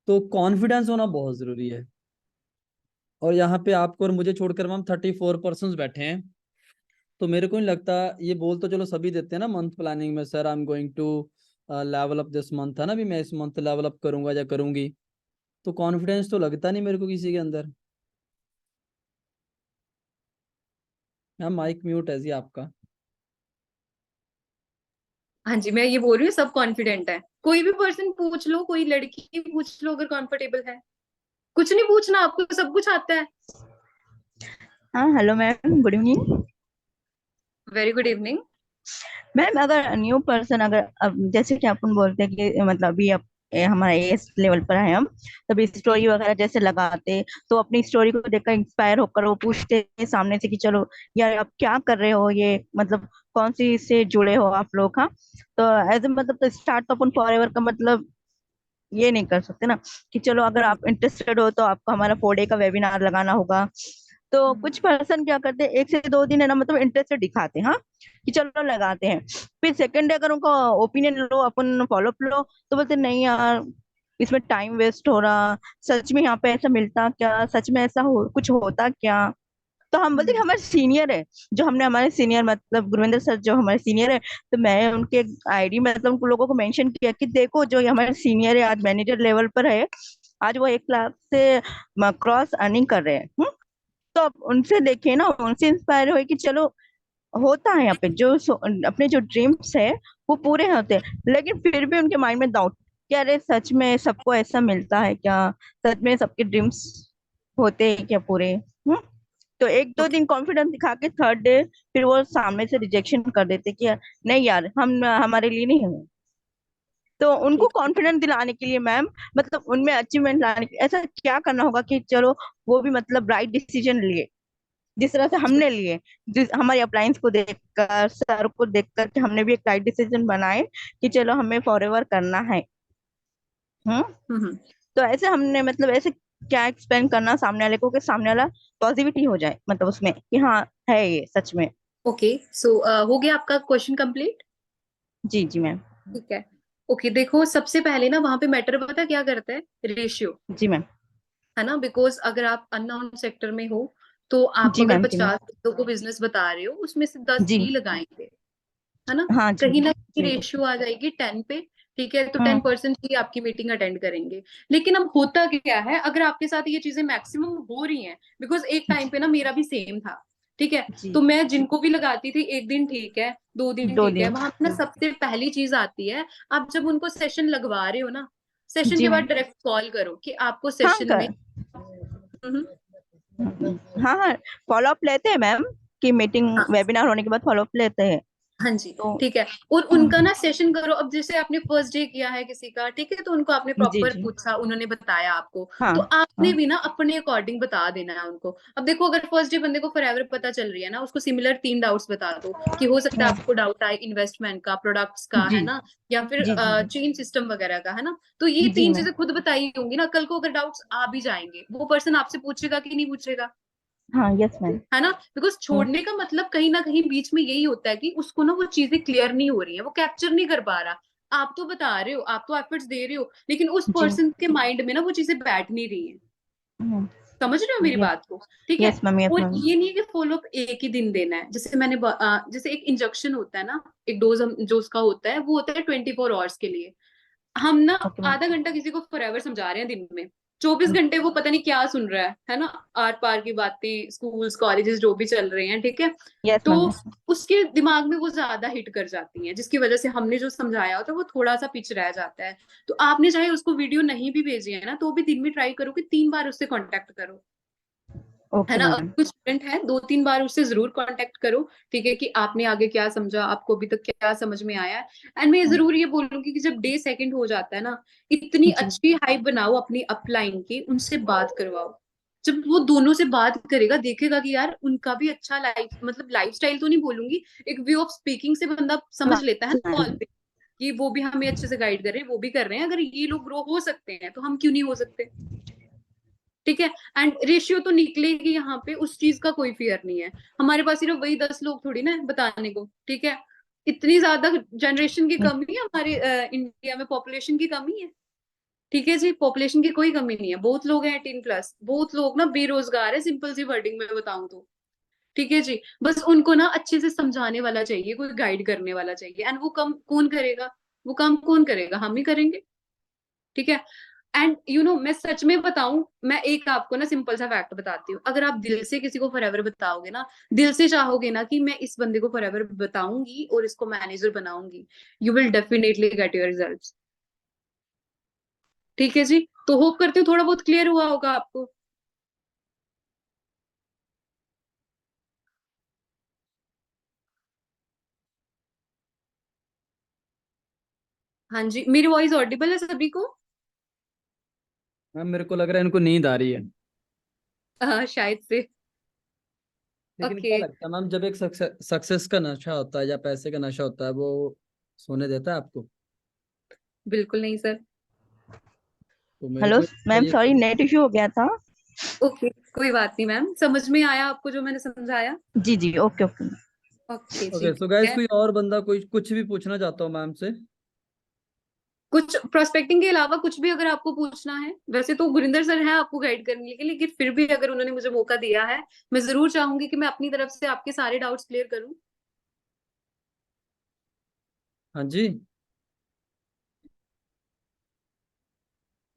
A: तो कॉन्फिडेंस होना बहुत जरूरी है। और यहाँ पे आपको और मुझे छोड़कर मैम 34 पर्सन बैठे हैं। तो मेरे को नहीं लगता, ये बोल तो चलो सभी देते हैं ना मंथ प्लानिंग में, sir I am going to level up this month, है ना, भी मैं इस मंथ लेवल अप करूंगा या करूंगी। तो कॉन्फिडेंस तो लगता नहीं मेरे को किसी के अंदर। मैम माइक म्यूट है जी आपका।
B: हाँ जी, मैं ये बोल रही हूँ सब कॉन्फिडेंट है। कोई भी पर्सन पूछ लो, कोई लड़की पूछ लो अगर कंफर्टेबल है। कुछ नहीं पूछना, आपको सब कुछ आता है।
C: हाँ hello ma'am, good evening.
B: Very good evening.
C: Ma'am अगर न्यू पर्सन, अगर अब जैसे कि अपन बोलते हैं कि मतलब अभी अब हमारा एस लेवल पर है हम, तभी
B: जी।
C: स्टोरी वगैरह जैसे लगाते, तो अपनी स्टोरी को देखकर इंस्पायर होकर वो पूछते हैं सामने से कि चलो यार आप क्या कर रहे हो, ये मतलब कौन सी से जुड़े हो आप लोग। हाँ, तो एज मतलब तो स्टार्ट तो अपन फॉरएवर का मतलब ये नहीं कर सकते ना, कि चलो अगर
B: हम्म,
C: आप इंटरेस्टेड हो तो आपको हमारा 4 डे का वेबिनार लगाना होगा। तो
B: हम्म,
C: कुछ पर्सन क्या करते हैं, 1 से 2 दिन है ना मतलब इंटरेस्ट दिखाते हैं, हाँ कि चलो लगाते हैं। फिर सेकंड डे अगर उनका ओपिनियन लो, अपन फॉलोअप लो, तो बोलते नहीं यार इसमें टाइम वेस्ट हो रहा, सच में यहाँ पे ऐसा मिलता क्या, सच में ऐसा कुछ होता क्या। तो हम बोलते कि
B: हम्म,
C: हमारे सीनियर है, जो हमने हमारे सीनियर मतलब गुरविंदर सर जो हमारे सीनियर है, तो मैं उनके आईडी मतलब उन लोगों को मेंशन किया कि देखो जो ये हमारे सीनियर है आज मैनेजर लेवल पर है, आज वो 1 लाख से क्रॉस अर्निंग कर रहे हैं। तो आप उनसे देखिए ना, उनसे इंस्पायर हुए कि चलो होता है यहाँ पे जो अपने जो ड्रीम्स है वो पूरे होते हैं, लेकिन फिर भी उनके माइंड में डाउट कि अरे सच में सबको ऐसा मिलता है क्या, सच में सबके ड्रीम्स होते हैं क्या पूरे। हम्म तो 1-2 दिन
B: ओके।
C: कॉन्फिडेंस दिखा के थर्ड डे फिर वो सामने से रिजेक्शन कर देते कि यार नहीं यार हम हमारे लिए नहीं है। तो उनको
B: ठीक है।
C: कॉन्फिडेंस दिलाने के लिए मैम, मतलब उनमें अचीवमेंट लाने के लिए ऐसा क्या करना होगा कि चलो वो भी मतलब राइट डिसीजन लिए, जिस तरह से
B: जी।
C: हमने लिए, जिस हमारी अप्लायंस को देखकर सर को देखकर कि हमने भी एक राइट डिसीजन बनाए कि चलो हमें फॉरएवर करना है। हम्म
B: हम्म।
C: तो ऐसे हमने मतलब ऐसे क्या एक्सप्लेन करना सामने वाले को कि सामने वाला पॉजिटिविटी हो जाए मतलब उसमें कि हाँ है ये सच में।
B: ओके, सो हो गया आपका क्वेश्चन कंप्लीट।
C: जी जी मैम।
B: ठीक है। ओके, देखो सबसे पहले ना वहां पे मैटर पता क्या करता है? रेशियो।
C: जी मैम।
B: है ना, बिकॉज अगर आप अननोन सेक्टर में हो तो आप
C: जी
B: अगर
C: मैम। जी मैम।
B: 50 लोगों को बिजनेस बता रहे हो उसमें से 10
C: जी
B: ही लगाएंगे। है ना,
C: हाँ जी
B: कहीं ना कहीं
C: जी।
B: रेशियो आ जाएगी 10 पे। ठीक है, तो
C: हम्म
B: 10% ही आपकी मीटिंग अटेंड करेंगे। लेकिन अब होता क्या है, अगर आपके साथ ये चीजें मैक्सिमम हो रही हैं, बिकॉज एक टाइम पे ना मेरा भी सेम था। ठीक है,
C: जी।
B: तो मैं जिनको भी लगाती थी, एक दिन ठीक है, 2 दिन
C: दो
B: ठीक है,
C: दिन
B: वहां पे ना सबसे पहली चीज आती है। आप जब उनको सेशन लगवा रहे हो ना, सेशन
C: जी
B: के बाद
C: मैम।
B: डायरेक्ट कॉल करो कि आपको
C: हाँ
B: सेशन में।
C: कर
B: हम्म,
C: हाँ हाँ, फॉलो अप लेते हैं मैम, कि मीटिंग
B: हाँ
C: वेबिनार होने के बाद फॉलो अप लेते हैं।
B: हाँ जी।
C: तो
B: ठीक है, और उनका ना सेशन करो। अब जैसे आपने फर्स्ट डे किया है किसी का, ठीक है, तो उनको आपने
C: जी
B: प्रॉपर
C: जी।
B: पूछा, उन्होंने बताया आपको।
C: हाँ
B: तो आपने
C: हाँ।
B: भी ना अपने अकॉर्डिंग बता देना है उनको। अब देखो, अगर फर्स्ट डे बंदे को फॉरएवर पता चल रही है ना, उसको सिमिलर 3 डाउट्स बता दो कि हो सकता है
C: हाँ
B: आपको डाउट आए इन्वेस्टमेंट का, प्रोडक्ट्स का,
C: जी
B: है ना, या फिर
C: जी। जी
B: चेन सिस्टम वगैरह का, है ना। तो ये
C: जी
B: तीन
C: मैम।
B: चीजें खुद बताई होंगी ना, कल को अगर डाउट्स आ भी जाएंगे वो पर्सन आपसे पूछेगा कि नहीं पूछेगा?
C: हाँ यस मैम।
B: है ना, बिकॉज छोड़ने का मतलब कहीं ना कहीं बीच में यही होता है कि उसको ना वो चीजें क्लियर नहीं हो रही है, वो कैप्चर नहीं कर पा रहा। आप तो बता रहे हो, आप तो एफर्ट्स दे रहे हो, लेकिन उस
C: जी।
B: पर्सन के माइंड में ना वो चीजें बैठ नहीं रही है। समझ रहे हो मेरी
C: यस
B: बात को? ठीक है।
C: Yes ma'am. यस
B: और
C: मैम।
B: ये नहीं है कि फॉलोअप एक ही दिन देना है। जैसे मैंने जैसे एक इंजेक्शन होता है ना, एक डोज जो उसका होता है वो होता है 24 आवर्स के लिए। हम ना
C: ओके मैम।
B: आधा घंटा किसी को फॉरएवर समझा रहे हैं दिन में, 24 घंटे वो पता नहीं क्या सुन रहा है ना, आर पार की बातें, स्कूल्स कॉलेजेस जो भी चल रहे हैं। ठीक है,
C: यस
B: तो
C: मैम। यस
B: उसके दिमाग में वो ज्यादा हिट कर जाती हैं, जिसकी वजह से हमने जो समझाया होता है वो थोड़ा सा पीछे रह जाता है। तो आपने चाहे उसको वीडियो नहीं भी भेजी है ना, तो भी दिन में ट्राई करो कि 3 बार उससे कांटेक्ट करो। है
C: ओके
B: ना, अगर
C: मैम।
B: कोई स्टूडेंट है 2-3 बार उससे जरूर कांटेक्ट करो। ठीक है, कि आपने आगे क्या समझा, आपको अभी तक क्या समझ में आया है। एंड मैं जरूर ये बोलूंगी कि जब डे सेकंड हो जाता है ना, इतनी
C: जी।
B: अच्छी हाइप बनाओ अपनी अपलाइन की, उनसे बात करवाओ। जब वो दोनों से बात करेगा, देखेगा कि यार उनका भी अच्छा लाइफ, मतलब लाइफ स्टाइल तो नहीं बोलूंगी, एक वे ऑफ स्पीकिंग से बंदा समझ लेता है कॉल पे कि वो भी हमें अच्छे से गाइड कर रहे हैं, वो भी कर रहे हैं। अगर ये लोग ग्रो हो सकते हैं तो हम क्यों नहीं हो सकते? ठीक है, एंड रेशियो तो निकलेगी यहाँ पे, उस चीज का कोई फियर नहीं है। हमारे पास सिर्फ वही 10 लोग थोड़ी ना है बताने को। ठीक है, इतनी ज्यादा जनरेशन की कमी है हमारे इंडिया में, पॉपुलेशन की कमी है। ठीक है जी, पॉपुलेशन की कोई कमी नहीं है, बहुत लोग हैं 18+, बहुत लोग ना बेरोजगार है, सिंपल सी वर्डिंग में बताऊं तो। ठीक है जी, बस उनको ना अच्छे से समझाने वाला चाहिए, कोई गाइड करने वाला चाहिए। एंड वो कम कौन करेगा? वो काम कौन करेगा? हम ही करेंगे। ठीक है, एंड मैं सच में बताऊं, मैं एक आपको ना सिंपल सा फैक्ट बताती हूँ, अगर आप दिल से किसी को फॉरएवर बताओगे ना, दिल से चाहोगे ना कि मैं इस बंदे को फॉरएवर बताऊंगी और इसको मैनेजर बनाऊंगी, you will definitely get your results. ठीक है जी, तो होप करती हूँ थोड़ा बहुत क्लियर हुआ होगा आपको। हाँ जी, मेरी वॉइस ऑडिबल है सभी को?
A: मैम मेरे को लग रहा है इनको नींद आ रही है।
B: शायद से।
A: लेकिन
B: ओके।
A: क्या लगता है मैम, जब एक सक्सेस का नशा होता है या पैसे का नशा होता है, वो सोने देता है आपको?
B: बिल्कुल नहीं सर।
A: तो मेरे
C: हेलो
A: को लगता है
C: मैम,
A: ये
C: सॉरी नेट इश्यू हो गया था।
B: ओके, कोई बात नहीं मैम, समझ में आया आपको जो मैंने समझाया?
C: जी जी, ओके ओके।
B: ओके जी,
A: ओके। सो
B: ठीक
A: गाइस,
B: है।
A: कोई और बंदा कोई कुछ भी पूछना चाहता हो मैम से?
B: कुछ प्रोस्पेक्टिंग के अलावा कुछ भी अगर आपको पूछना है, वैसे तो गुरिंदर सर है आपको गाइड करने के लिए, लेकिन फिर भी अगर उन्होंने मुझे मौका दिया है, मैं जरूर चाहूंगी कि मैं अपनी तरफ से आपके सारे डाउट्स क्लियर करूं।
A: हाँ जी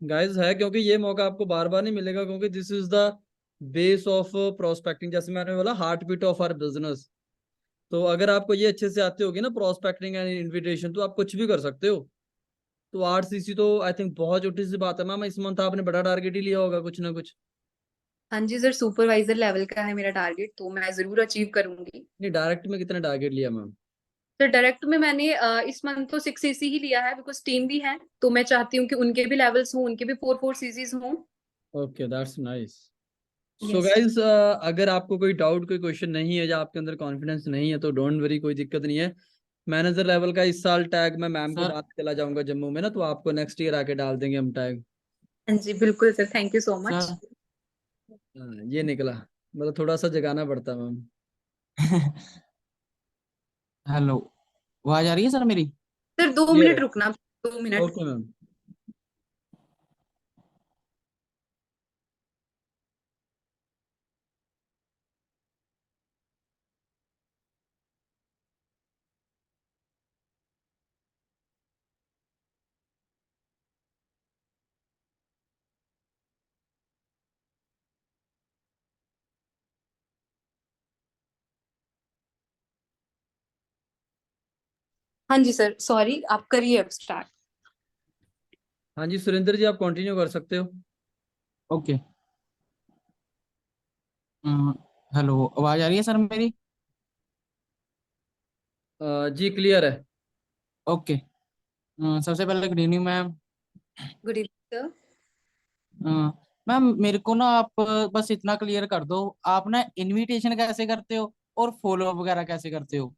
A: गाइस, है, क्योंकि ये मौका आपको बार बार नहीं मिलेगा, क्योंकि this is the base of prospecting, जैसे मैंने बोला heart beat of our business. तो अगर आपको ये अच्छे से आती होगी ना, प्रोस्पेक्टिंग एंड इनविटेशन, तो आप कुछ भी कर सकते हो। तो आरसीसी तो आई थिंक बहुत छोटी सी बात है मैम, इस मंथ आपने बड़ा टारगेट ही लिया होगा कुछ ना कुछ।
B: हाँ जी सर, सुपरवाइजर लेवल का है मेरा टारगेट, तो मैं जरूर अचीव करूंगी।
A: नहीं, डायरेक्ट में कितना टारगेट लिया मैम?
B: सर डायरेक्ट में मैंने इस मंथ तो 6 सीसी ही लिया है, बिकॉज टीम भी है, तो मैं चाहती हूँ कि उनके भी लेवल्स हों, उनके भी 4 4 सीसीज हों।
A: Okay, that's nice. So
B: yes.
A: Guys, अगर आपको कोई डाउट कोई क्वेश्चन नहीं है या आपके अंदर कॉन्फिडेंस नहीं है, तो डोंट वरी, कोई दिक्कत नहीं है। मैनेजर लेवल का इस साल टैग मैं मैम को
D: सर।
A: डाल के चला जाऊंगा जम्मू में ना, तो आपको नेक्स्ट ईयर आके डाल देंगे हम टैग।
B: हाँ जी बिल्कुल sir, thank you so much.
D: Sir.
A: ये निकला, मतलब थोड़ा सा जगाना पड़ता है मैम।
D: हेलो, आवाज आ रही है सर मेरी?
B: सर 2 मिनट
A: क्लियर
B: रुकना, दो
A: है?
B: Minute
A: okay ma'am.
B: हाँ जी सर, सॉरी, आप करिए अब स्टार्ट।
A: हाँ जी सुरेंद्र जी, आप कंटिन्यू कर सकते हो।
D: ओके। हेलो, आवाज आ रही है सर मेरी?
A: जी क्लियर है।
D: ओके। सबसे पहले good evening ma'am.
B: Good evening sir.
D: Ma'am मेरे को ना आप बस इतना क्लियर कर दो, आप ना इनविटेशन कैसे करते हो और फॉलो अप वगैरह कैसे करते हो?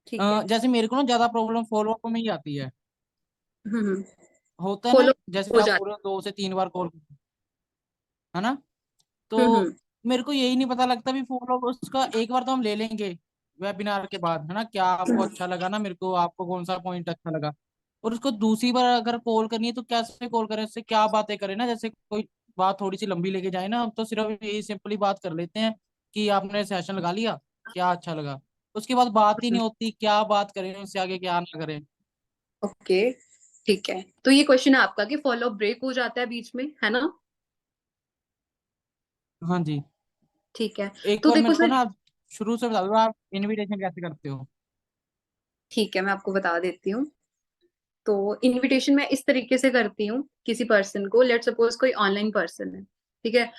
B: ठीक है।
D: जैसे मेरे को ना ज्यादा प्रॉब्लम फॉलो अप में ही आती है।
B: हम्म।
D: होता है ना,
B: फॉलो
D: जैसे
B: हो
D: आप
B: जाता।
D: पूरे 2 से 3 बार कॉल, है ना? तो
B: हम्म।
D: मेरे को यही नहीं पता लगता भी फॉलो उसका एक बार तो हम ले लेंगे वेबिनार के बाद, है ना, क्या आपको अच्छा लगा ना, मेरे को आपको कौन सा पॉइंट अच्छा लगा, और उसको दूसरी बार अगर कॉल करनी है तो कैसे कॉल करें, उससे क्या बातें करें ना, जैसे कोई बात थोड़ी सी लंबी लेके जाए ना, हम तो सिर्फ यही सिंपली बात कर लेते हैं कि आपने सेशन लगा लिया, क्या अच्छा लगा, उसके बाद बात ही नहीं होती क्या बात करें उससे आगे क्या ना करें।
B: ओके, ठीक है, तो ये क्वेश्चन है आपका कि फॉलो ब्रेक हो जाता है बीच में, है ना?
D: हाँ जी।
B: ठीक है,
D: एक
B: तो
D: बार
B: देखो
D: मेरे को
B: सर,
D: ना आप शुरू से बता दो, आप इनविटेशन कैसे करते हो?
B: ठीक है मैं आपको बता देती हूँ। तो इनविटेशन मैं इस तरीके से करती हूँ किसी पर्सन को, लेट सपोज कोई ऑनलाइन पर्सन है, ठीक है,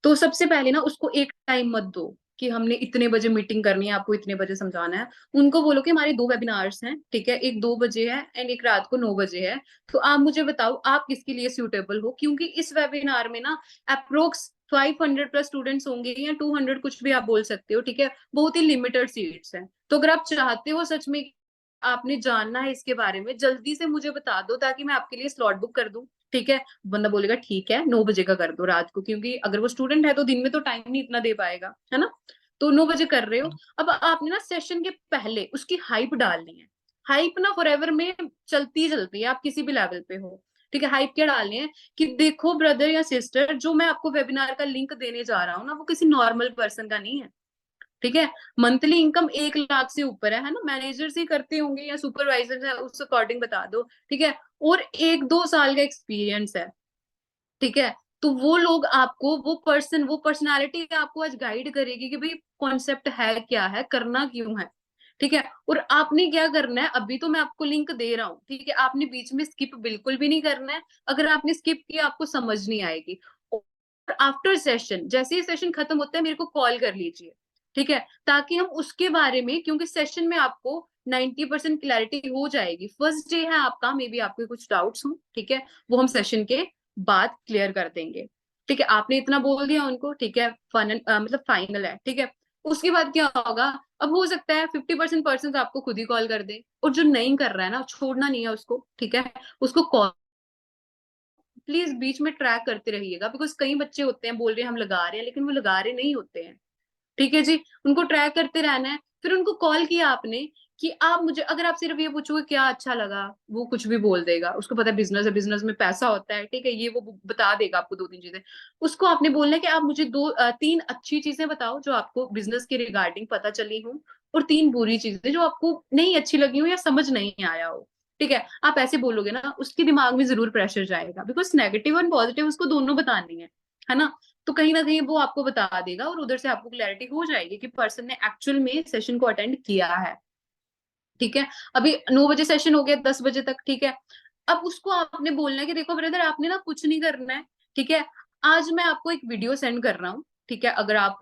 B: तो सबसे पहले ना उसको एक टाइम मत दो कि हमने इतने बजे मीटिंग करनी है, आपको इतने बजे समझाना है। उनको बोलो कि हमारे 2 वेबिनार्स हैं, ठीक है, एक 2 बजे है एंड एक रात को 9 बजे है, तो आप मुझे बताओ आप किसके लिए सूटेबल हो, क्योंकि इस वेबिनार में ना अप्रोक्स 500 प्लस स्टूडेंट्स होंगे या 200, कुछ भी आप बोल सकते हो, ठीक है, बहुत ही लिमिटेड सीट्स हैं। तो अगर आप चाहते हो सच में आपने जानना है इसके बारे में, जल्दी से मुझे बता दो ताकि मैं आपके लिए स्लॉट बुक कर दूं। ठीक है, बंदा बोलेगा ठीक है 9 बजे का कर दो रात को, क्योंकि अगर वो स्टूडेंट है तो दिन में तो टाइम नहीं इतना दे पाएगा, है ना? तो 9 बजे कर रहे हो। अब आपने ना सेशन के पहले उसकी हाइप डालनी है। हाइप ना फॉरएवर में चलती चलती है, आप किसी भी लेवल पे हो, ठीक है। हाइप क्या डालनी है कि देखो ब्रदर या सिस्टर, जो मैं आपको वेबिनार का लिंक देने जा रहा हूँ ना, वो किसी नॉर्मल पर्सन का नहीं है, ठीक है। मंथली इनकम 1 लाख से ऊपर है ना, मैनेजर्स ही करते होंगे या सुपरवाइजर है, उस अकॉर्डिंग बता दो, ठीक है। और 1-2 साल का एक्सपीरियंस है, ठीक है, तो वो लोग आपको, वो पर्सनालिटी आपको आज गाइड करेगी कि भाई कॉन्सेप्ट है क्या है, करना क्यों है, ठीक है। और आपने क्या करना है, अभी तो मैं आपको लिंक दे रहा हूँ, ठीक है, आपने बीच में स्किप बिल्कुल भी नहीं करना है। अगर आपने स्किप किया आपको समझ नहीं आएगी। और आफ्टर सेशन, जैसे ही सेशन खत्म होता है मेरे को कॉल कर लीजिए, ठीक है, ताकि हम उसके बारे में, क्योंकि सेशन में आपको 90% क्लैरिटी हो जाएगी। फर्स्ट डे है आपका, मे बी आपके कुछ डाउट्स हो, ठीक है, वो हम सेशन के बाद क्लियर कर देंगे, ठीक है। आपने इतना बोल दिया उनको, ठीक है, मतलब फाइनल है, ठीक है। उसके बाद क्या होगा, अब हो सकता है 50% पर्सन आपको खुद ही कॉल कर दे, और जो नहीं कर रहा है ना, छोड़ना नहीं है उसको, ठीक है, उसको कॉल प्लीज बीच में ट्रैक करते रहिएगा, बिकॉज कई बच्चे होते हैं बोल रहे हैं हम लगा रहे हैं, लेकिन वो लगा रहे नहीं होते हैं, ठीक है जी। उनको ट्रैक करते रहना है। फिर उनको कॉल किया आपने कि आप मुझे, अगर आप सिर्फ ये पूछोगे क्या अच्छा लगा, वो कुछ भी बोल देगा, उसको पता है बिजनेस है, बिजनेस में पैसा होता है, ठीक है, ये वो बता देगा आपको 2-3 चीजें। उसको आपने बोलना है कि आप मुझे 3 अच्छी चीजें बताओ जो आपको बिजनेस के रिगार्डिंग पता चली हो, और 3 बुरी चीजें जो आपको नहीं अच्छी लगी हो या समझ नहीं आया हो, ठीक है। आप ऐसे बोलोगे ना, उसके दिमाग में जरूर प्रेशर जाएगा, बिकॉज नेगेटिव और पॉजिटिव उसको दोनों बतानी है ना। तो कहीं ना कहीं वो आपको बता देगा, और उधर से आपको क्लैरिटी हो जाएगी कि पर्सन ने एक्चुअल में सेशन को अटेंड किया है, ठीक है। अभी 9 बजे सेशन हो गया, 10 बजे तक, ठीक है। अब उसको आपने बोलना है कि देखो ब्रदर, आपने ना कुछ नहीं करना है, ठीक है। आज मैं आपको एक वीडियो सेंड कर रहा हूँ, ठीक है। अगर आप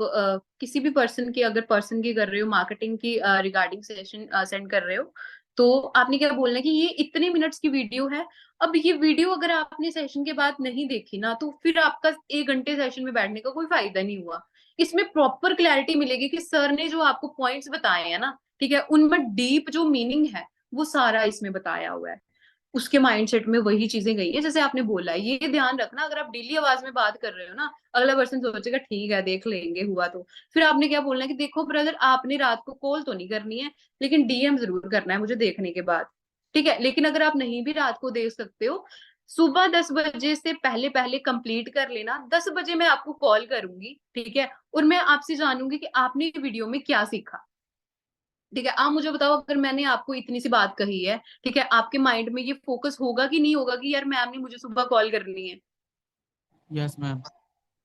B: किसी भी पर्सन की, अगर पर्सन की कर रहे हो, मार्केटिंग की रिगार्डिंग सेशन सेंड कर रहे हो, तो आपने क्या बोलना है कि ये इतने मिनट्स की वीडियो है। अब ये वीडियो अगर आपने सेशन के बाद नहीं देखी ना, तो फिर आपका 1 घंटे सेशन में बैठने का कोई फायदा नहीं हुआ। इसमें प्रॉपर क्लैरिटी मिलेगी कि सर ने जो आपको पॉइंट्स बताए हैं ना, ठीक है, उनमें डीप जो मीनिंग है वो सारा इसमें बताया हुआ है। उसके माइंडसेट में वही चीजें गई है जैसे आपने बोला है। ये ध्यान रखना, अगर आप डेली आवाज में बात कर रहे हो ना, अगला पर्सन सोचेगा ठीक है देख लेंगे, हुआ तो। फिर आपने क्या बोलना है कि देखो ब्रदर, आपने रात को कॉल तो नहीं करनी है, लेकिन डीएम जरूर करना है मुझे देखने के बाद, ठीक है। लेकिन अगर आप नहीं भी रात को देख सकते हो, सुबह 10 बजे से पहले पहले कंप्लीट कर लेना। 10 बजे मैं आपको कॉल करूंगी, ठीक है, और मैं आपसे जानूंगी कि आपने वीडियो में क्या सीखा, ठीक है। आप मुझे बताओ, अगर मैंने आपको इतनी सी बात कही है, ठीक है, आपके माइंड में ये फोकस होगा कि नहीं होगा कि यार मैम ने मुझे सुबह कॉल करनी है?
D: Yes ma'am.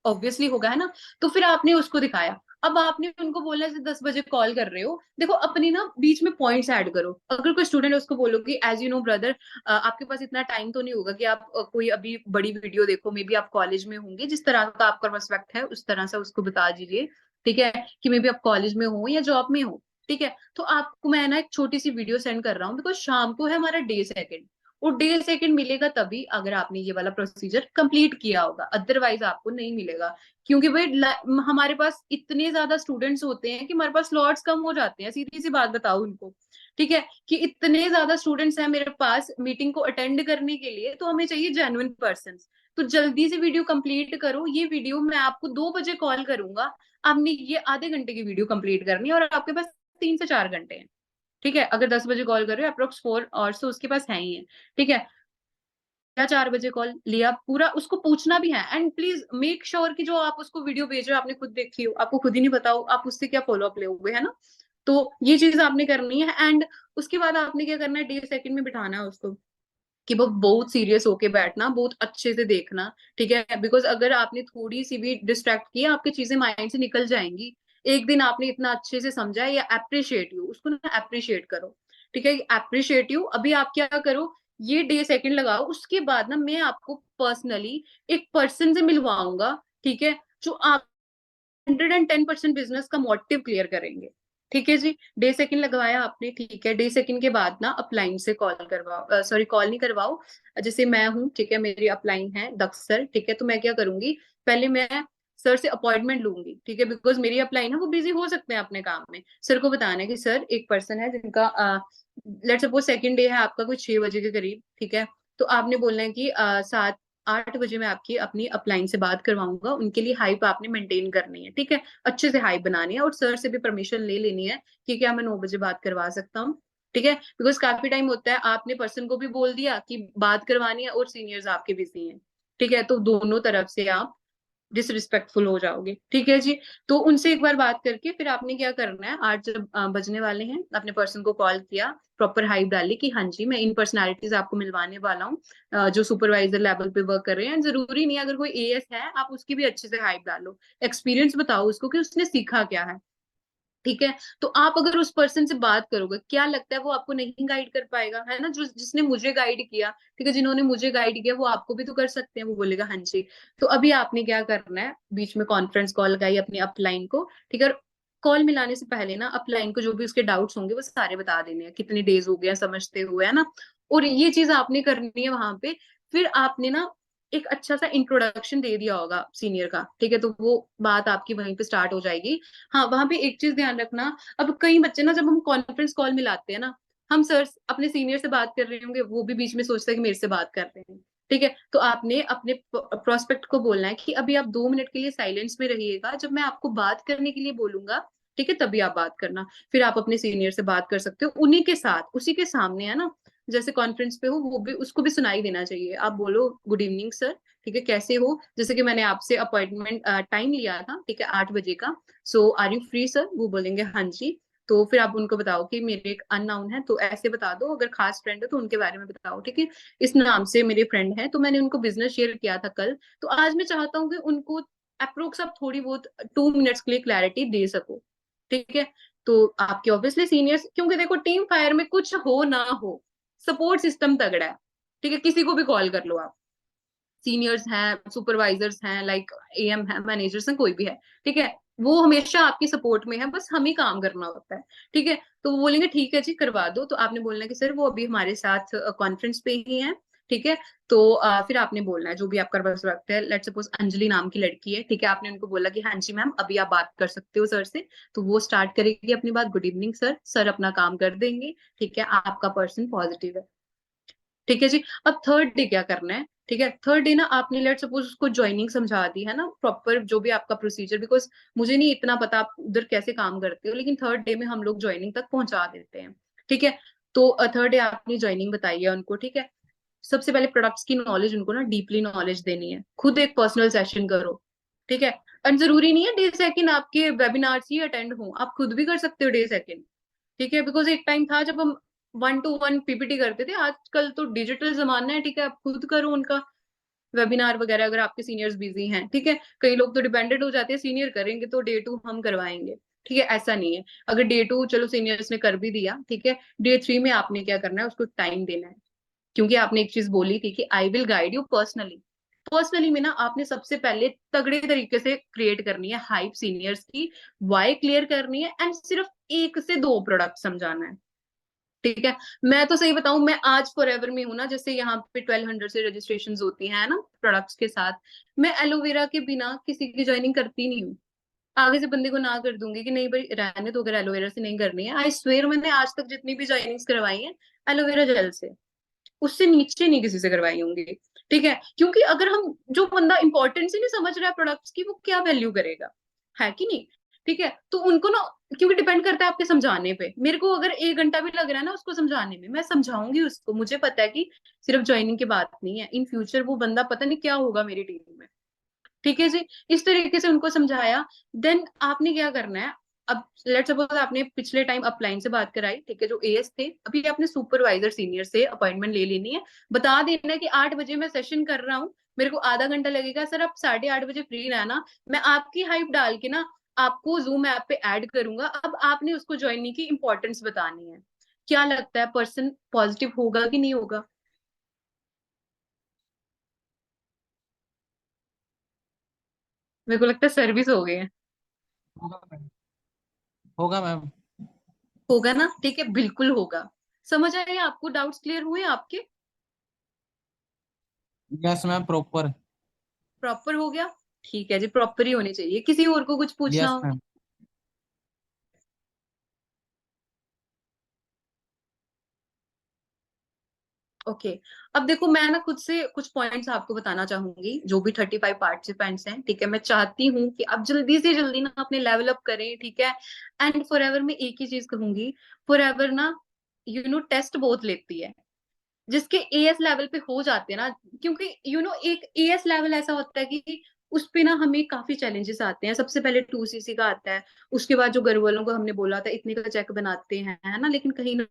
B: ऑब्वियसली होगा, है ना। तो फिर आपने उसको दिखाया। अब आपने उनको बोला जैसे 10 बजे कॉल कर रहे हो, देखो अपनी ना बीच में पॉइंट्स ऐड करो। अगर कोई स्टूडेंट है उसको बोलो कि एज यू नो ब्रदर, आपके पास इतना टाइम तो नहीं होगा कि आप कोई अभी बड़ी वीडियो देखो, मे बी आप कॉलेज में होंगे, जिस तरह का आपका पर्सपेक्ट है उस तरह से उसको बता दीजिए, ठीक है, कि मे बी आप कॉलेज में हो या जॉब में हो, ठीक है। तो आपको मैं ना एक छोटी सी वीडियो सेंड कर रहा हूँ, बिकॉज शाम को है हमारा डे सेकंड, और डे सेकंड मिलेगा तभी अगर आपने ये वाला प्रोसीजर कंप्लीट किया होगा, अदरवाइज आपको नहीं मिलेगा। क्योंकि भाई हमारे पास इतने ज्यादा स्टूडेंट्स होते हैं कि हमारे पास स्लॉट्स कम हो जाते हैं, सीधी सी बात बताओ उनको, ठीक है, कि इतने ज्यादा स्टूडेंट्स हैं मेरे पास मीटिंग को अटेंड करने के लिए, तो हमें चाहिए जेन्युइन पर्सन। तो जल्दी से वीडियो कंप्लीट करो। ये वीडियो मैं आपको 2 बजे कॉल करूंगा, आपने ये आधे घंटे की वीडियो कंप्लीट करनी है, और आपके पास 3 से 4 घंटे हैं, ठीक है। अगर 10 बजे कॉल कर रहे हो, अप्रोक्स 4 आवर्स तो उसके पास है ही है, ठीक है। या 4 बजे कॉल लिया, पूरा उसको पूछना भी है, एंड प्लीज मेक श्योर कि जो आप उसको वीडियो भेज रहे हो आपने खुद देखी हो, आपको खुद ही नहीं पता हो आप उससे क्या फॉलो अप ले हुए, है ना। तो ये चीज आपने करनी है। एंड उसके बाद आपने क्या करना है, डे सेकंड में बिठाना है उसको, कि वो बहुत सीरियस होके बैठना, बहुत अच्छे से देखना, ठीक है। बिकॉज अगर आपने थोड़ी सी भी डिस्ट्रैक्ट किया, आपकी चीजें माइंड से निकल जाएंगी। एक दिन आपने इतना अच्छे से समझा है, या अप्रिशिएट यू, उसको ना अप्रिशिएट करो, ठीक है, अप्रिशिएट यू। अभी आप क्या करो, ये डे सेकंड लगाओ, उसके बाद ना मैं आपको पर्सनली एक पर्सन से मिलवाऊंगा, ठीक है, जो आप 110% बिजनेस का मोटिव क्लियर करेंगे, ठीक है जी। डे सेकंड लगवाया आपने, ठीक है, डे सेकंड के बाद ना अपलाइन से कॉल करवाओ, सॉरी कॉल नहीं करवाओ। जैसे मैं हूँ, ठीक है, मेरी अपलाइन है दक्ष सर, ठीक है, तो मैं क्या करूंगी, पहले मैं सर से अपॉइंटमेंट लूंगी, ठीक है, बिकॉज मेरी अपलाइन है, वो बिजी हो सकते हैं अपने काम में। सर को बताना है कि सर एक पर्सन है जिनका लेट सपोज सेकंड डे है आपका कोई 6 बजे के करीब, ठीक है। तो आपने बोलना है कि 7-8 बजे मैं आपकी अपनी अपलाइन से बात करवाऊंगा, उनके लिए हाइप आपने मेंटेन करनी है, ठीक है, अच्छे से हाइप बनानी है, और सर से भी परमिशन ले लेनी है कि क्या मैं 9 बजे बात करवा सकता हूँ, ठीक है। बिकॉज काफी टाइम होता है आपने पर्सन को भी बोल दिया कि बात करवानी है और सीनियर्स आपके बिजी हैं, ठीक है, तो दोनों तरफ से आप डिसरिस्पेक्टफुल हो जाओगे। ठीक है जी। तो उनसे एक बार बात करके फिर आपने क्या करना है, 8 जब बजने वाले हैं, अपने पर्सन को कॉल किया, प्रॉपर हाइप डाली कि हाँ जी मैं इन पर्सनालिटीज आपको मिलवाने वाला हूँ जो सुपरवाइजर लेवल पे वर्क कर रहे हैं। जरूरी नहीं है अगर कोई एएस है आप उसकी भी अच्छे से हाइप डालो, एक्सपीरियंस बताओ उसको कि उसने सीखा क्या है। ठीक है। तो आप अगर उस पर्सन से बात करोगे, क्या लगता है वो आपको नहीं गाइड कर पाएगा, है ना? जो जिसने मुझे गाइड किया, ठीक है, जिन्होंने मुझे गाइड किया वो आपको भी तो कर सकते हैं। वो बोलेगा हाँ जी। तो अभी आपने क्या करना है, बीच में कॉन्फ्रेंस कॉल लगाई अपनी अपलाइन को, ठीक है। कॉल मिलाने से पहले ना अपलाइन को जो भी उसके डाउट्स होंगे वो सारे बता देने हैं, कितने डेज हो गया समझते हुए, है ना। और ये चीज आपने करनी है वहां पे। फिर आपने ना एक अच्छा सा इंट्रोडक्शन दे दिया होगा सीनियर का, ठीक है, तो वो बात आपकी वहीं पे स्टार्ट हो जाएगी। हाँ, वहां पे एक चीज ध्यान रखना, अब कई बच्चे ना जब हम कॉन्फ्रेंस कॉल मिलाते हैं ना, हम सर अपने सीनियर से बात कर रहे होंगे, वो भी बीच में सोचते हैं कि मेरे से बात कर रहे हैं। ठीक है। तो आपने अपने प्रोस्पेक्ट को बोलना है कि अभी आप 2 मिनट के लिए साइलेंस में रहिएगा, जब मैं आपको बात करने के लिए बोलूंगा, ठीक है, तभी आप बात करना। फिर आप अपने सीनियर से बात कर सकते हो उन्हीं के साथ, उसी के सामने, है ना। जैसे कॉन्फ्रेंस पे हो वो भी, उसको भी सुनाई देना चाहिए। आप बोलो गुड इवनिंग सर, ठीक है, कैसे हो, जैसे कि मैंने आपसे अपॉइंटमेंट टाइम लिया था, ठीक है, 8 बजे का। सो आर यू फ्री सर, वो बोलेंगे हाँ जी। तो फिर आप उनको बताओ कि मेरे एक अननाउन है, तो ऐसे बता दो, अगर खास फ्रेंड है तो उनके बारे में बताओ, ठीक है, इस नाम से मेरे फ्रेंड है, तो मैंने उनको बिजनेस शेयर किया था कल, तो आज मैं चाहता हूँ कि उनको अप्रोक्स आप थोड़ी बहुत 2 मिनट्स के लिए क्लैरिटी दे सको। ठीक है। तो आपके ऑब्वियसली सीनियर्स, क्योंकि देखो टीम फायर में कुछ हो ना हो, सपोर्ट सिस्टम तगड़ा है। ठीक है, किसी को भी कॉल कर लो आप, सीनियर्स हैं, सुपरवाइजर्स हैं, लाइक एएम है, मैनेजर्स हैं, कोई भी है, ठीक है, वो हमेशा आपकी सपोर्ट में है, बस हम ही काम करना होता है। ठीक है। तो वो बोलेंगे ठीक है जी करवा दो, तो आपने बोलना है कि सर वो अभी हमारे साथ कॉन्फ्रेंस पे ही है। ठीक है। तो फिर आपने बोलना है जो भी आपका बस वक्त है, लेट सपोज अंजलि नाम की लड़की है, ठीक है, आपने उनको बोला कि हाँ जी मैम अभी आप बात कर सकते हो सर से। तो वो स्टार्ट करेगी अपनी बात, गुड इवनिंग सर, सर अपना काम कर देंगे, ठीक है, आपका पर्सन पॉजिटिव है। ठीक है जी। अब थर्ड डे क्या करना है, ठीक है, थर्ड डे ना आपने लेट सपोज उसको ज्वाइनिंग समझा दी है ना, प्रॉपर जो भी आपका प्रोसीजर, बिकॉज मुझे नहीं इतना पता आप उधर कैसे काम करते हो, लेकिन थर्ड डे में हम लोग ज्वाइनिंग तक पहुंचा देते हैं। ठीक है। तो थर्ड डे आपने ज्वाइनिंग बताई है उनको, ठीक है। सबसे पहले प्रोडक्ट्स की नॉलेज उनको ना डीपली नॉलेज देनी है, खुद एक पर्सनल सेशन करो। ठीक है। और जरूरी नहीं है डे सेकंड आपके वेबिनार्स ही अटेंड हो, आप खुद भी कर सकते हो डे सेकंड। ठीक है, बिकॉज एक टाइम था जब हम 1 to 1 पीपीटी करते थे, आजकल तो डिजिटल जमाना है, ठीक है, आप खुद करो उनका वेबिनार वगैरह, अगर आपके सीनियर्स बिजी हैं। ठीक है। कई लोग तो डिपेंडेंट हो जाते हैं, सीनियर करेंगे तो डे 2 हम करवाएंगे। ठीक है, ऐसा नहीं है, अगर डे 2 चलो सीनियर्स ने कर भी दिया, ठीक है, डे 3 में आपने क्या करना है, उसको टाइम देना है। क्योंकि आपने एक चीज बोली थी कि I will guide you personally. Personally में ना आपने सबसे पहले तगड़े तरीके से क्रिएट करनी है हाइप सीनियर्स की, वाई क्लियर करनी है, एंड सिर्फ 1 से 2 प्रोडक्ट समझाना है। ठीक है। मैं तो सही बताऊं, मैं आज फॉर एवर में हूं ना, जैसे यहाँ पे 1200 से रजिस्ट्रेशन होती है ना प्रोडक्ट्स के साथ, मैं एलोवेरा के बिना किसी की ज्वाइनिंग करती नहीं हूँ। आगे से बंदे को ना कर दूंगी कि नहीं भाई रहने तो, अगर एलोवेरा से नहीं करनी है। आई स्वेयर मैंने आज तक जितनी भी ज्वाइनिंग्स करवाई है एलोवेरा जेल से, उससे नीचे नहीं किसी से करवाई होंगी। ठीक है। क्योंकि अगर हम, जो बंदा इंपॉर्टेंस ही नहीं समझ रहा है प्रोडक्ट्स की, वो क्या वैल्यू करेगा, है कि नहीं। ठीक है। तो उनको ना, क्योंकि डिपेंड करता है आपके समझाने पे, मेरे को अगर 1 घंटा भी लग रहा है ना उसको समझाने में, मैं समझाऊंगी उसको, मुझे पता है कि सिर्फ ज्वाइनिंग की बात नहीं है, इन फ्यूचर वो बंदा पता नहीं क्या होगा मेरी टीम में। ठीक है जी। इस तरीके से उनको समझाया। देन आपने क्या करना है, अब लेट्स सपोज आपने पिछले टाइम अपलाइन से बात कराई, ठीक है, जो एएस थे, अभी आपने सुपरवाइजर सीनियर से अपॉइंटमेंट ले लेनी है। बता देना कि 8 बजे मैं सेशन कर रहा हूँ, मेरे को आधा घंटा लगेगा सर, आप 8:30 बजे फ्री रहना, मैं आपकी हाइप डाल के ना आपको जूम ऐप पे ऐड करूंगा। अब आपने उसको ज्वाइनिंग की इंपॉर्टेंस बतानी है। क्या लगता है पर्सन पॉजिटिव होगा कि नहीं होगा? मेरे को लगता है सर्विस हो गई है।
D: होगा मैम, होगा मैम।
B: होगा ना, ठीक है, बिल्कुल होगा। समझ आए आपको? डाउट्स क्लियर हुए आपके?
D: Yes ma'am, proper.
B: प्रॉपर हो गया? ठीक है जी, प्रॉपर ही होने चाहिए। किसी और को कुछ पूछना
D: यस
B: हो?
D: मैम।
B: ओके। अब देखो मैं ना खुद से कुछ पॉइंट्स आपको बताना चाहूंगी, जो भी 35 पार्टिसिपेंट्स हैं, ठीक है, मैं चाहती हूँ कि आप जल्दी से जल्दी ना अपने लेवल अप करें। ठीक है। एंड फॉर एवर में एक ही चीज कहूंगी, फॉर एवर ना टेस्ट बहुत लेती है, जिसके एएस लेवल पे हो जाते हैं ना, क्योंकि एक एएस लेवल ऐसा होता है कि उस पे ना हमें काफी चैलेंजेस आते हैं। सबसे पहले 2cc का आता है, उसके बाद जो घर वालों को हमने बोला था इतने का चेक बनाते हैं, है ना, लेकिन कहीं ना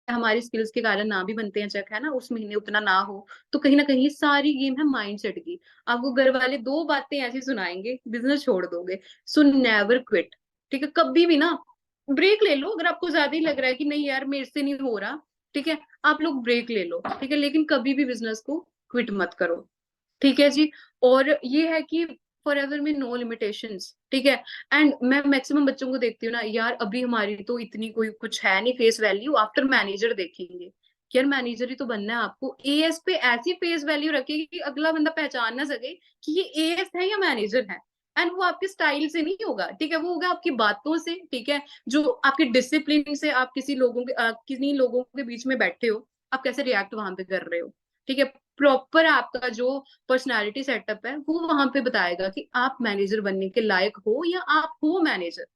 B: हमारी स्किल्स के कारण ना भी बनते हैं चेक, है ना, उस महीने उतना ना हो, तो कहीं ना कहीं सारी गेम है माइंडसेट की। आपको घर वाले दो बातें ऐसी सुनाएंगे, बिजनेस छोड़ दोगे। सो नेवर क्विट, ठीक है, कभी भी ना। ब्रेक ले लो अगर आपको ज्यादा ही लग रहा है कि नहीं यार मेरे से नहीं हो रहा, ठीक है, आप लोग ब्रेक ले लो, ठीक है, लेकिन कभी भी बिजनेस को क्विट मत करो, ठीक है जी। और ये है कि फॉर एवर में नो लिमिटेशंस, ठीक है। एंड मैं मैक्सिमम बच्चों को देखती हूँ ना यार, अभी हमारी तो इतनी कोई कुछ है नहीं फेस वैल्यू, आफ्टर मैनेजर देखेंगे। यार मैनेजर ही तो बनना है आपको, एएस पे ऐसी फेस वैल्यू रखेगी कि अगला बंदा पहचान ना सके कि ये एएस है या मैनेजर है। एंड वो आपके स्टाइल से नहीं होगा, ठीक है, वो होगा आपकी बातों से, ठीक है, जो आपके डिसिप्लिन से, आप किसी लोगों के किन्हीं लोगों के बीच में बैठे हो, आप कैसे रिएक्ट वहां पे कर रहे हो, ठीक है। प्रॉपर आपका जो पर्सनालिटी सेटअप है वो वहां पे बताएगा कि आप मैनेजर बनने के लायक हो या आप हो मैनेजर।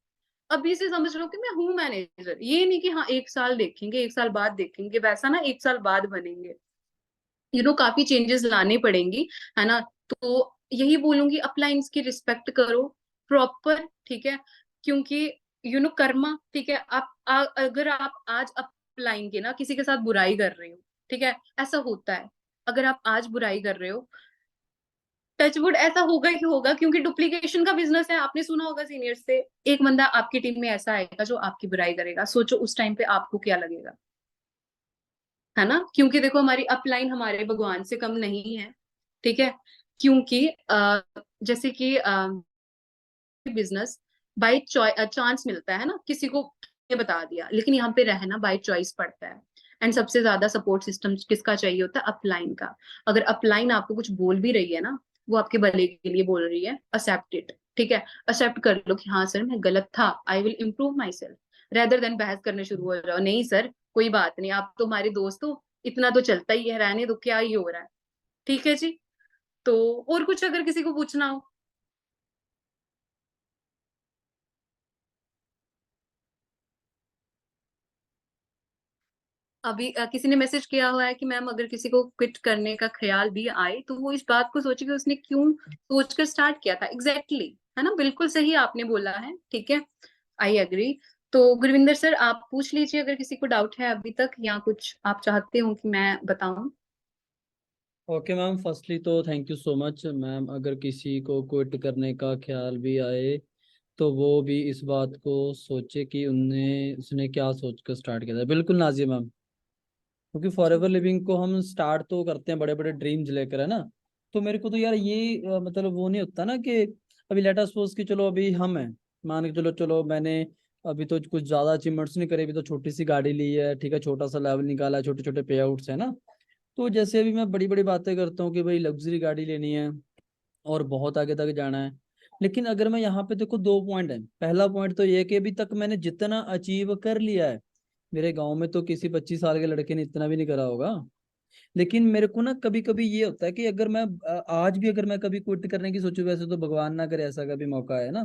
B: अभी से समझ लो कि मैं हूँ मैनेजर, ये नहीं कि हाँ 1 साल देखेंगे, 1 साल बाद देखेंगे, वैसा ना 1 साल बाद बनेंगे। काफी चेंजेस लाने पड़ेंगी, है ना। तो यही बोलूंगी, अपलाइंस की रिस्पेक्ट करो प्रॉपर, ठीक है, क्योंकि कर्मा, ठीक है। अगर आप आज अपलाइन के ना किसी के साथ बुराई कर रहे हो, ठीक है, ऐसा होता है, अगर आप आज बुराई कर रहे हो, टचवुड ऐसा होगा ही होगा, क्योंकि डुप्लीकेशन का बिजनेस है। आपने सुना होगा सीनियर्स से, एक बंदा आपकी टीम में ऐसा आएगा जो आपकी बुराई करेगा, सोचो उस टाइम पे आपको क्या लगेगा, है ना। क्योंकि देखो हमारी अपलाइन हमारे भगवान से कम नहीं है, ठीक है, क्योंकि जैसे कि बिजनेस बाय चांस मिलता है ना, किसी को ये बता दिया, लेकिन यहाँ पे रहना बाय चॉइस पड़ता है। एंड सबसे ज्यादा सपोर्ट सिस्टम किसका चाहिए होता है? अपलाइन का। अगर अपलाइन आपको कुछ बोल भी रही है ना, वो आपके भले के लिए बोल रही है, एक्सेप्ट इट, ठीक है, एक्सेप्ट कर लो कि हाँ सर मैं गलत था, I will improve my self, rather than बहस करने शुरू हो जाओ, नहीं सर कोई बात नहीं, आप तो हमारे दोस्त हो, इतना तो चलता ही है, रहने दो, क्या ही हो रहा है, ठीक है जी। तो और कुछ अगर किसी को पूछना हो। अभी किसी ने मैसेज किया हुआ है कि मैम अगर किसी को क्विट करने का ख्याल भी आए तो वो इस बात को सोचे कि उसने क्यों सोचकर स्टार्ट किया था। एग्जैक्टली exactly, है ना, बिल्कुल सही आपने बोला है, ठीक है, आई एग्री। तो गुरविंदर सर आप पूछ लीजिए अगर किसी को डाउट है अभी तक, या कुछ आप चाहते हो कि मैं बताऊं।
A: ओके मैम, फर्स्टली तो thank you so much ma'am. अगर किसी को क्विट करने का ख्याल भी आए तो वो भी इस बात को सोचे कि उसने क्या सोच कर स्टार्ट किया था। बिल्कुल नाजिया मैम, क्योंकि फॉर एवर लिविंग को हम स्टार्ट तो करते हैं बड़े बड़े ड्रीम्स लेकर, है ना। तो मेरे को तो यार ये मतलब वो नहीं होता ना कि अभी लेट अस सपोज कि चलो अभी हम हैं, मान के चलो चलो मैंने अभी तो कुछ ज्यादा अचीवमेंट्स नहीं करे, अभी तो छोटी सी गाड़ी ली है, ठीक है, छोटा सा लेवल निकाला है, छोटे छोटे पे आउट्स है ना। तो जैसे अभी मैं बड़ी बड़ी बातें करता हूँ कि भाई लग्जरी गाड़ी लेनी है और बहुत आगे तक जाना है, लेकिन अगर मैं यहाँ पे देखो दो पॉइंट है। पहला पॉइंट तो ये है कि अभी तक मैंने जितना अचीव कर लिया है, मेरे गांव में तो किसी 25 साल के लड़के ने इतना भी नहीं करा होगा। लेकिन मेरे को ना कभी कभी ये होता है कि अगर मैं आज भी अगर मैं कभी क्विट करने की सोचूं, वैसे तो भगवान ना करे ऐसा कभी मौका है ना,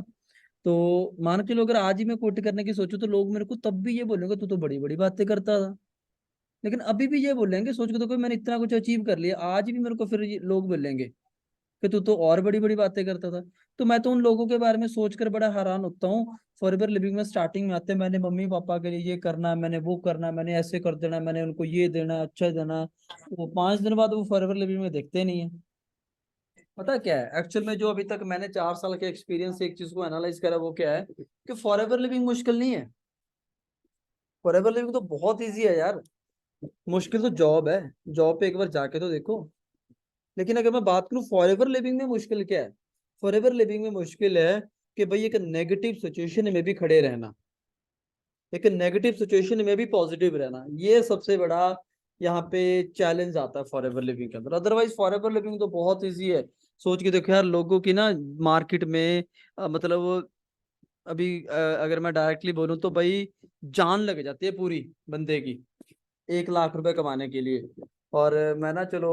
A: तो मान के चलो अगर आज ही मैं क्विट करने की सोचूं तो लोग मेरे को तब भी ये बोलेंगे तू तो बड़ी बड़ी बातें करता था। लेकिन अभी भी ये बोलेंगे, सोच के देखो मैंने इतना कुछ अचीव कर लिया, आज भी मेरे को फिर लोग बोलेंगे कि तू तो और बड़ी बड़ी बातें करता था। तो मैं तो उन लोगों के बारे में सोचकर बड़ा हैरान होता हूँ। फॉरएवर लिविंग में स्टार्टिंग में आते हैं, मैंने मम्मी पापा के लिए ये करना है, मैंने वो करना है, मैंने ऐसे कर देना है, मैंने उनको ये देना है, अच्छा देना है। वो 5 दिन बाद वो फॉरएवर लिविंग में देखते नहीं है। पता क्या है एक्चुअल में, जो अभी तक मैंने 4 साल के एक्सपीरियंस से एक चीज को एनालाइज करा, वो क्या है कि फॉरएवर लिविंग मुश्किल नहीं है। फॉरएवर लिविंग तो बहुत ईजी है यार। मुश्किल तो जॉब है, जॉब पे एक बार जाके तो देखो। लेकिन अगर मैं बात करूं फॉरएवर लिविंग में मुश्किल क्या है, फॉरएवर लिविंग में मुश्किल है कि भाई एक नेगेटिव सिचुएशन में भी खड़े रहना, एक नेगेटिव सिचुएशन में भी पॉजिटिव रहना, ये सबसे बड़ा यहाँ पे चैलेंज आता है फॉरएवर लिविंग के अंदर। अदरवाइज फॉरएवर लिविंग तो बहुत इजी है। सोच के देखो यार, लोगों की ना मार्केट में मतलब अभी अगर मैं डायरेक्टली बोलूं तो भाई जान लग जाती है पूरी बंदे की 1 लाख रुपए कमाने के लिए। और मैं ना चलो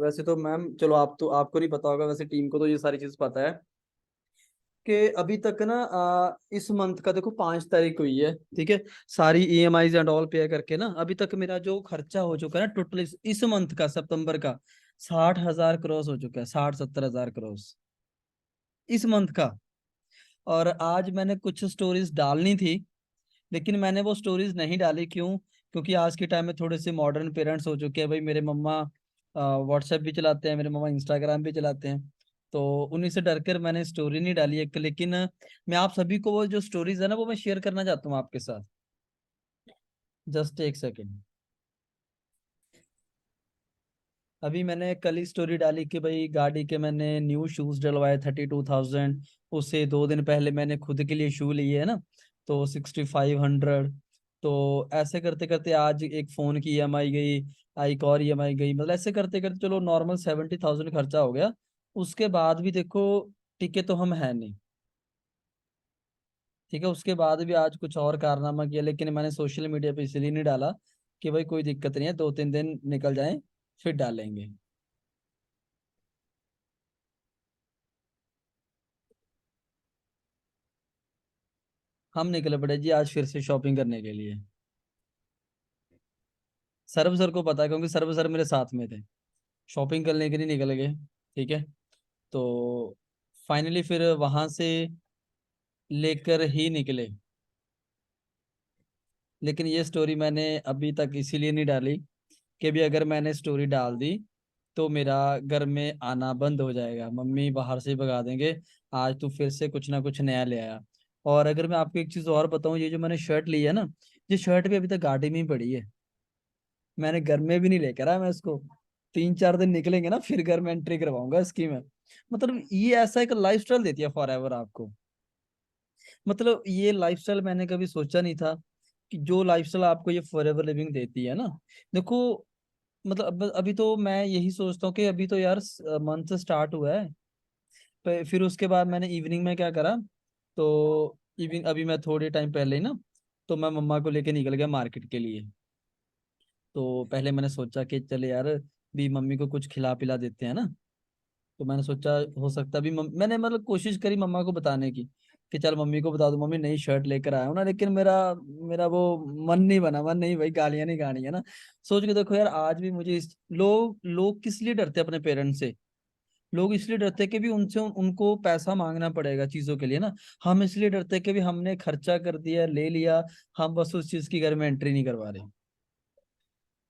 A: वैसे तो मैम चलो आप तो आपको नहीं पता होगा, वैसे टीम को तो ये सारी चीज पता है कि अभी तक ना इस मंथ का देखो 5 तारीख हुई है, ठीक है, सारी ईएमआईज एंड ऑल पे करके ना अभी तक मेरा जो खर्चा हो चुका है ना टोटल इस मंथ का सितंबर का 60,000 क्रॉस हो चुका है, 60-70,000 क्रॉस इस मंथ का। और आज मैंने कुछ स्टोरीज डालनी थी, लेकिन मैंने वो स्टोरीज नहीं डाली। क्यों? क्योंकि आज के टाइम में थोड़े से मॉडर्न पेरेंट्स हो चुके हैं भाई। मेरे मम्मा व्हाट्सएप भी चलाते हैं, मेरे मम्मा इंस्टाग्राम भी चलाते हैं, तो उन्हीं से डर कर मैंने स्टोरी नहीं डाली एक। लेकिन मैं आप सभी को वो जो स्टोरीज है ना, वो मैं शेयर करना चाहता हूँ आपके साथ। जस्ट एक सेकेंड। अभी मैंने कल ही स्टोरी डाली कि भाई गाड़ी के मैंने न्यू शूज डलवाए 32,000। उससे 2 दिन पहले मैंने खुद के लिए शू लिए है ना, तो 6,500। तो ऐसे करते करते आज एक फोन की ईएमआई गई, एक और ईएमआई गई, मतलब ऐसे करते करते चलो नॉर्मल 70,000 खर्चा हो गया। उसके बाद भी देखो टिके तो हम है नहीं, ठीक है। उसके बाद भी आज कुछ और कारनामा किया, लेकिन मैंने सोशल मीडिया पे इसलिए नहीं डाला कि भाई कोई दिक्कत नहीं है, 2-3 दिन निकल जाएं फिर डालेंगे। हम निकले पड़े जी आज फिर से शॉपिंग करने के लिए। सर्व सर को पता है, क्योंकि सर्व सर मेरे साथ में थे, शॉपिंग करने के लिए निकल गए, ठीक है। तो फाइनली फिर वहां से लेकर ही निकले। लेकिन ये स्टोरी मैंने अभी तक इसीलिए नहीं डाली कि भी अगर मैंने स्टोरी डाल दी तो मेरा घर में आना बंद हो जाएगा, मम्मी बाहर से ही भगा देंगे, आज तू फिर से कुछ ना कुछ नया ले आया। और अगर मैं आपको एक चीज और बताऊं, ये जो मैंने शर्ट ली है ना, ये शर्ट भी अभी तक गाड़ी में ही पड़ी है, मैंने घर में भी नहीं लेकर आया। मैं इसको 3-4 दिन निकलेंगे ना, फिर घर में एंट्री करवाऊंगा इसकी मैं। मतलब ये ऐसा एक लाइफस्टाइल देती है फॉर एवर आपको। मतलब ये लाइफस्टाइल मैंने कभी सोचा नहीं था कि जो लाइफस्टाइल आपको ये फॉर एवर लिविंग देती है ना। देखो, मतलब अभी तो मैं यही सोचता हूँ कि अभी तो यार मंथ स्टार्ट हुआ है। फिर उसके बाद मैंने इवनिंग में क्या करा, तो इवनिंग अभी मैं थोड़े टाइम पहले ही ना, तो मैं मम्मा को लेके निकल गया मार्केट के लिए। तो पहले मैंने सोचा कि चले यार भी मम्मी को कुछ खिला पिला देते हैं ना। तो मैंने सोचा हो सकता भी मैंने मतलब कोशिश करी मम्मा को बताने की कि चल मम्मी को बता दो मम्मी नई शर्ट लेकर आया हूँ ना, लेकिन मेरा मेरा वो मन नहीं बना, मन नहीं भाई, गालियां नहीं गानी है ना। सोच के देखो यार, आज भी मुझे लोग लोग किस लिए डरते हैं अपने पेरेंट्स से? लोग इसलिए डरते हैं कि भी उनसे उनको पैसा मांगना पड़ेगा चीजों के लिए ना। हम इसलिए डरते हैं कि भी हमने खर्चा कर दिया, ले लिया, हम बस उस चीज की घर में एंट्री नहीं करवा रहे।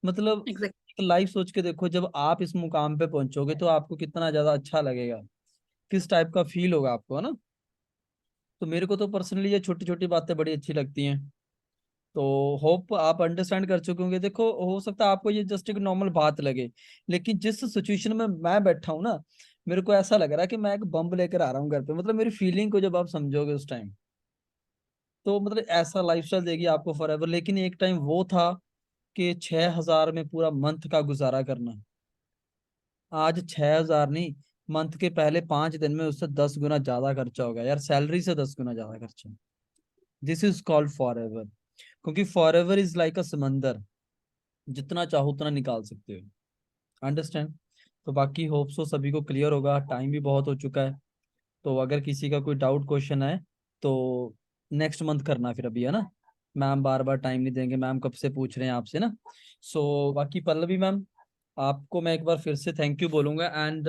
A: मतलब
B: एग्जैक्ट।
A: लाइफ सोच के देखो, जब आप इस मुकाम पे पहुंचोगे तो आपको कितना ज्यादा अच्छा लगेगा, किस टाइप का फील होगा आपको, है ना। तो मेरे को तो पर्सनली ये छोटी छोटी बातें बड़ी अच्छी लगती हैं। तो होप आप अंडरस्टैंड कर चुके होंगे। देखो हो सकता है आपको ये जस्ट एक नॉर्मल बात लगे, लेकिन जिस सिचुएशन में मैं बैठा हूँ ना, मेरे को ऐसा लग रहा है कि मैं एक बम लेकर आ रहा हूँ घर पे। मतलब मेरी फीलिंग को जब आप समझोगे उस टाइम, तो मतलब ऐसा लाइफस्टाइल देगी आपको फॉर एवर। लेकिन एक टाइम वो था कि 6,000 में पूरा मंथ का गुजारा करना। आज 6,000 नहीं, मंथ के पहले 5 दिन में उससे 10 गुना ज्यादा खर्चा हो गया यार, सैलरी से 10 गुना ज्यादा खर्चा। This is called forever. क्योंकि forever is like a समंदर, जितना चाहो उतना निकाल सकते हो। अंडरस्टैंड? तो बाकी होप सो सभी को क्लियर होगा, टाइम भी बहुत हो चुका है। तो अगर किसी का कोई डाउट क्वेश्चन है तो नेक्स्ट मंथ करना फिर, अभी है ना। मैम बार बार टाइम नहीं देंगे, मैम कब से पूछ रहे हैं आपसे ना। सो बाकी पल्लवी मैम, आपको मैं एक बार फिर से थैंक यू बोलूंगा। And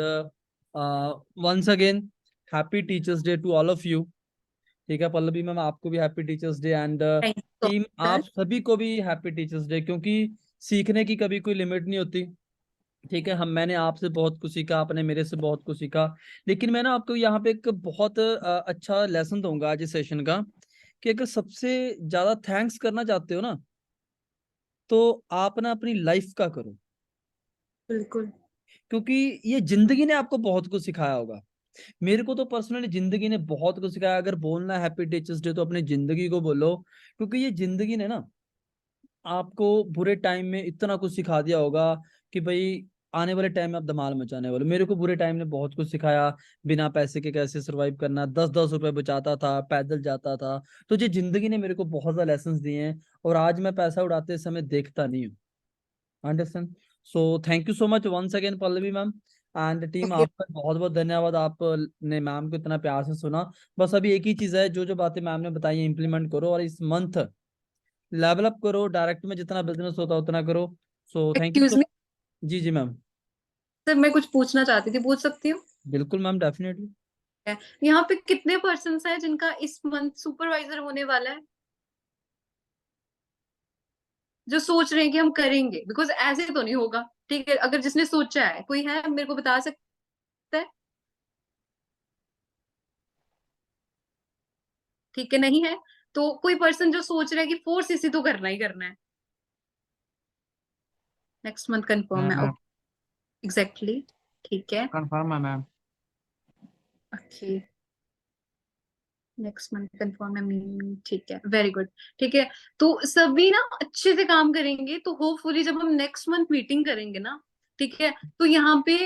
A: once again happy teachers day to all of you. ठीक है पल्लवी मैम, आपको भी happy teachers day. And
B: thank you
A: team
B: so
A: आप
B: मच।
A: सभी को भी हैप्पी टीचर्स डे, क्योंकि सीखने की कभी कोई लिमिट नहीं होती। ठीक है, मैंने आपसे बहुत कुछ सीखा, आपने मेरे से बहुत कुछ सीखा। लेकिन मैं ना आपको यहाँ पे एक बहुत अच्छा लेसन दूंगा आज इस सेशन का, कि अगर सबसे ज्यादा थैंक्स करना चाहते हो ना, तो आप ना अपनी लाइफ का करो।
B: बिल्कुल।
A: क्योंकि ये जिंदगी ने आपको बहुत कुछ सिखाया होगा। मेरे को तो पर्सनली जिंदगी ने बहुत कुछ सिखाया। अगर बोलना है हैप्पी टीचर्स डे तो अपनी जिंदगी को बोलो, क्योंकि ये जिंदगी ने ना आपको बुरे टाइम में इतना कुछ सिखा दिया होगा कि भाई आने वाले टाइम में आप धमाल मचाने वाले। मेरे को बुरे टाइम ने बहुत कुछ सिखाया, बिना पैसे के कैसे सरवाइव करना, 10-10 रुपए बचाता था, पैदल जाता था। तो ये जिंदगी ने मेरे को बहुत ज्यादा लेसन दिए हैं, और आज मैं पैसा उड़ाते समय देखता नहीं हूँ। Understand? So thank you so much once again Pallavi ma'am. And team
B: thank you.
A: आपका बहुत बहुत धन्यवाद, आपने मैम को इतना प्यार से सुना। बस अभी एक ही चीज है, जो जो बातें मैम ने बताई इंप्लीमेंट करो, और इस मंथ लेवल अप करो, डायरेक्ट में जितना बिजनेस होता है उतना करो। So thank you
B: excuse
A: so.
B: Me.
A: जी जी मैम।
B: सर मैं कुछ पूछना चाहती थी, पूछ सकती हूँ?
A: बिल्कुल मैम, डेफिनेटली।
B: यहाँ पे कितने पर्सन है जिनका इस मंथ सुपरवाइजर होने वाला है, जो सोच रहे हैं कि हम करेंगे? बिकॉज ऐसे तो नहीं होगा, ठीक है? अगर जिसने सोचा है, कोई है मेरे को बता सकता है? ठीक है, नहीं है तो कोई पर्सन जो सोच रहा है कि फोर्स इसी तो करना ही करना है, नेक्स्ट मंथ कंफर्म है?
D: मैम
B: ओके, एग्जैक्टली, ठीक है,
D: कंफर्म है ma'am.
B: Okay, next month confirm है, ठीक है, वेरी गुड, ठीक है। तो सभी ना अच्छे से काम करेंगे तो होपफुली जब हम नेक्स्ट मंथ मीटिंग करेंगे ना, ठीक है, तो यहाँ पे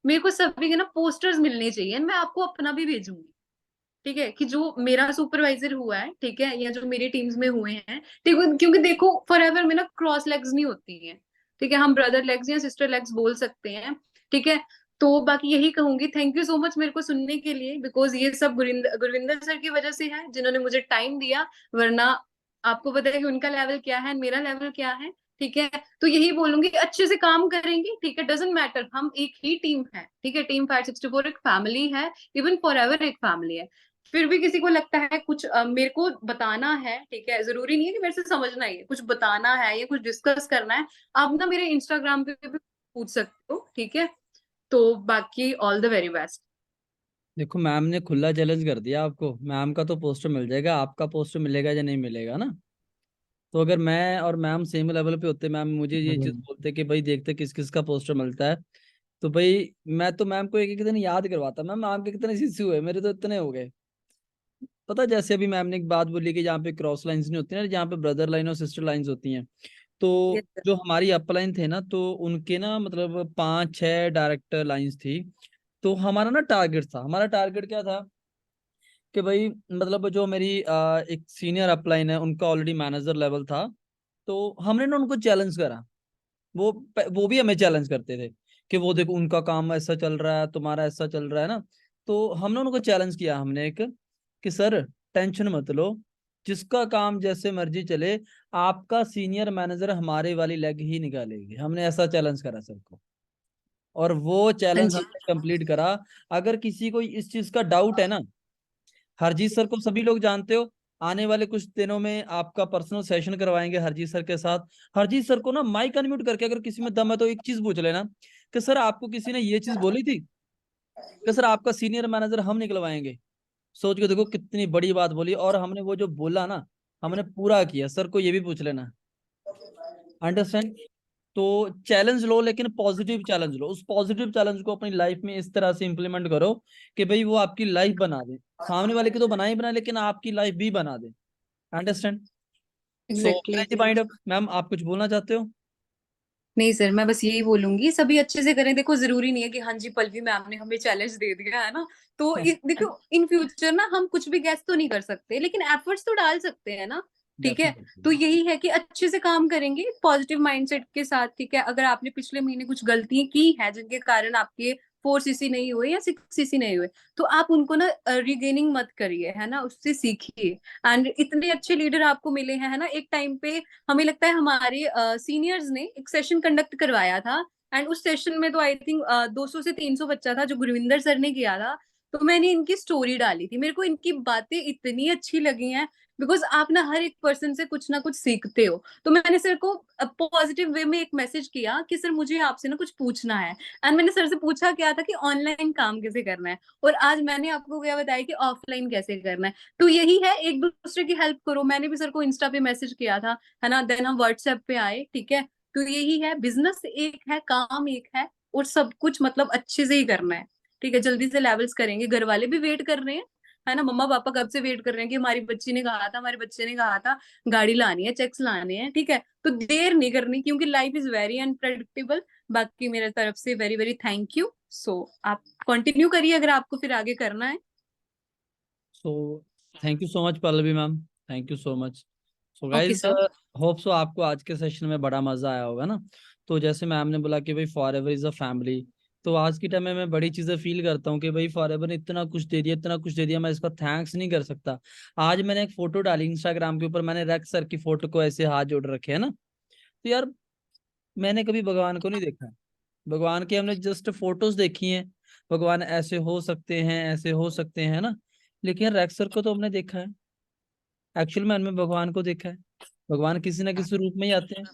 B: मेरे को सभी के ना पोस्टर्स मिलने चाहिए, मैं आपको अपना भी भेजूंगी, ठीक है, कि जो मेरा सुपरवाइजर हुआ है, ठीक है, या जो मेरी टीम्स में हुए हैं, ठीक है, क्योंकि देखो फॉर एवर में ना क्रॉस लेग्स नहीं होती हैं, ठीक है, हम ब्रदर लेग्स या सिस्टर लेग्स बोल सकते हैं, ठीक है। तो बाकी यही कहूंगी, थैंक यू सो मच मेरे को सुनने के लिए, बिकॉज ये सब गुरविंदर सर की वजह से है, जिन्होंने मुझे टाइम दिया, वरना आपको पता है कि उनका लेवल क्या है, मेरा लेवल क्या है, ठीक है। तो यही बोलूंगी कि अच्छे से काम करेंगे, ठीक है, डजेंट मैटर, हम एक ही टीम है, ठीक है, टीम 564 एक फैमिली है, इवन फॉर एवर एक फैमिली है। फिर भी किसी को लगता है कुछ मेरे को बताना है, ठीक है, जरूरी नहीं है कि मेरे से समझना ही है, कुछ बताना है या कुछ डिस्कस करना है, आप ना मेरे इंस्टाग्राम पे भी पूछ सकते हो, ठीक है। तो बाकी ऑल द वेरी बेस्ट।
A: देखो मैम ने खुला चैलेंज कर दिया आपको, मैम का तो पोस्टर मिल जाएगा, आपका पोस्टर मिलेगा या नहीं मिलेगा ना। तो अगर मैं और मैम सेम लेवल पे होते, मैम मुझे ये चीज बोलते कि भाई देखते किस किस का पोस्टर मिलता है, तो भाई मैं तो मैम को एक एक दिन याद करवाता, मैम आपके कितने शिशु हुए, मेरे तो इतने हो गए। पता है, जैसे अभी मैम ने एक बात बोली कि जहाँ पे क्रॉस लाइंस नहीं होती ना, जहाँ पे ब्रदर लाइन और सिस्टर लाइंस होती हैं, तो
B: यस
A: जो हमारी अपलाइन थे ना, तो उनके ना मतलब 5-6 डायरेक्टर लाइंस थी। तो हमारा ना टारगेट था, हमारा टारगेट क्या था कि भाई मतलब जो मेरी एक सीनियर अपलाइन है, उनका ऑलरेडी मैनेजर लेवल था। तो हमने ना उनको चैलेंज करा, वो वो भी हमें चैलेंज करते थे कि वो देखो उनका काम ऐसा चल रहा है, तुम्हारा ऐसा चल रहा है ना। तो हमने उनको चैलेंज किया, हमने एक कि सर टेंशन मत लो, जिसका काम जैसे मर्जी चले, आपका सीनियर मैनेजर हमारे वाली लेग ही निकालेगी, हमने ऐसा चैलेंज करा सर को। और वो
B: हाँ
A: चैलेंज
B: जी,
A: हमने कंप्लीट करा। अगर किसी को इस चीज का डाउट है ना, हरजीत सर को सभी लोग जानते हो, आने वाले कुछ दिनों में आपका पर्सनल सेशन करवाएंगे हरजीत सर के साथ। हरजीत सर को ना माइक अनम्यूट करके अगर किसी में दम है तो एक चीज पूछ लेना कि सर आपको किसी ने ये चीज बोली थी, कि सर आपका सीनियर मैनेजर हम निकलवाएंगे। सोच के देखो कितनी बड़ी बात बोली, और हमने वो जो बोला ना, हमने पूरा किया। सर को ये भी पूछ लेना, अंडरस्टैंड। तो चैलेंज लो, लेकिन पॉजिटिव चैलेंज लो, उस पॉजिटिव चैलेंज को अपनी लाइफ में इस तरह से इंप्लीमेंट करो कि भाई वो आपकी लाइफ बना दे, सामने वाले की तो बना ही बना, लेकिन आपकी लाइफ भी बना दे, understand. So
B: exactly.
A: Mind up ma'am, आप कुछ बोलना चाहते हो?
B: नहीं सर, मैं बस यही बोलूंगी सभी अच्छे से करें, देखो जरूरी नहीं है कि हाँ जी पल्लवी मैम ने हमें चैलेंज दे दिया है ना, तो देखो इन फ्यूचर ना हम कुछ भी गैस तो नहीं कर सकते, लेकिन एफर्ट्स तो डाल सकते हैं ना, ठीक है। तो
A: डेफिनेटली।
B: यही है कि अच्छे से काम करेंगे पॉजिटिव माइंडसेट के साथ, ठीक है। अगर आपने पिछले महीने कुछ गलतियां की है जिनके कारण आपके 4 सीसी नहीं हुए या 6 सीसी नहीं हुए, तो आप उनको ना रिगेनिंग मत करिए, है ना, उससे सीखिए। एंड इतने अच्छे लीडर आपको मिले हैं, है ना, एक टाइम पे हमें लगता है हमारे सीनियर्स ने एक सेशन कंडक्ट करवाया था, एंड उस सेशन में तो आई थिंक 200 से 300 बच्चा था, जो गुरविंदर सर ने किया था। तो मैंने इनकी स्टोरी डाली थी, मेरे को इनकी बातें इतनी अच्छी लगी हैं, बिकॉज आप ना हर एक पर्सन से कुछ ना कुछ सीखते हो। तो मैंने सर को पॉजिटिव वे में एक मैसेज किया कि सर मुझे आपसे ना कुछ पूछना है, एंड मैंने सर से पूछा क्या था कि ऑनलाइन काम कैसे करना है, और आज मैंने आपको क्या बताया कि ऑफलाइन कैसे करना है। तो यही है, एक दूसरे की हेल्प करो, मैंने भी सर को इंस्टा पे मैसेज किया था, है ना, देन हम व्हाट्सएप पे आए, ठीक है। तो यही है, बिजनेस एक है, काम एक है, और सब कुछ मतलब अच्छे से ही करना है, ठीक है। जल्दी से लेवल्स करेंगे, घर वाले भी वेट कर रहे हैं, है ना, मम्मा पापा कब से वेट कर रहे हैं कि हमारी बच्ची ने कहा था, हमारे बच्चे ने कहा था गाड़ी लानी है, चेक्स लाने हैं, ठीक है। तो देर नहीं करनी, क्योंकि लाइफ इज वेरी अनप्रेडिक्टेबल। बाकी मेरे तरफ से वेरी वेरी थैंक यू। सो आप कंटिन्यू करिए अगर आपको फिर आगे करना है।
A: सो thank you so much Pallavi ma'am, thank you so much. So
B: okay
A: guys,
B: sir.
A: Hope so आपको आज के सेशन में बड़ा मजा आया होगा ना। तो जैसे मैम ने बोला कि भाई for ever is a family, तो आज के टाइम में मैं बड़ी चीजें फील करता हूँ कि भाई फॉर एवर ने इतना कुछ दे दिया, इतना कुछ दे दिया, मैं इसका थैंक्स नहीं कर सकता। आज मैंने एक फोटो डाली इंस्टाग्राम के ऊपर, मैंने रेक्स सर की फोटो को ऐसे हाथ जोड़ रखे है ना। तो यार मैंने कभी भगवान को नहीं देखा, भगवान के हमने जस्ट फोटोज देखी हैं, भगवान ऐसे हो सकते हैं, ऐसे हो सकते हैं, ना। लेकिन रेक्स सर को तो हमने देखा है, एक्चुअल में हमने भगवान को देखा है, भगवान किसी ना किसी रूप में ही आते हैं।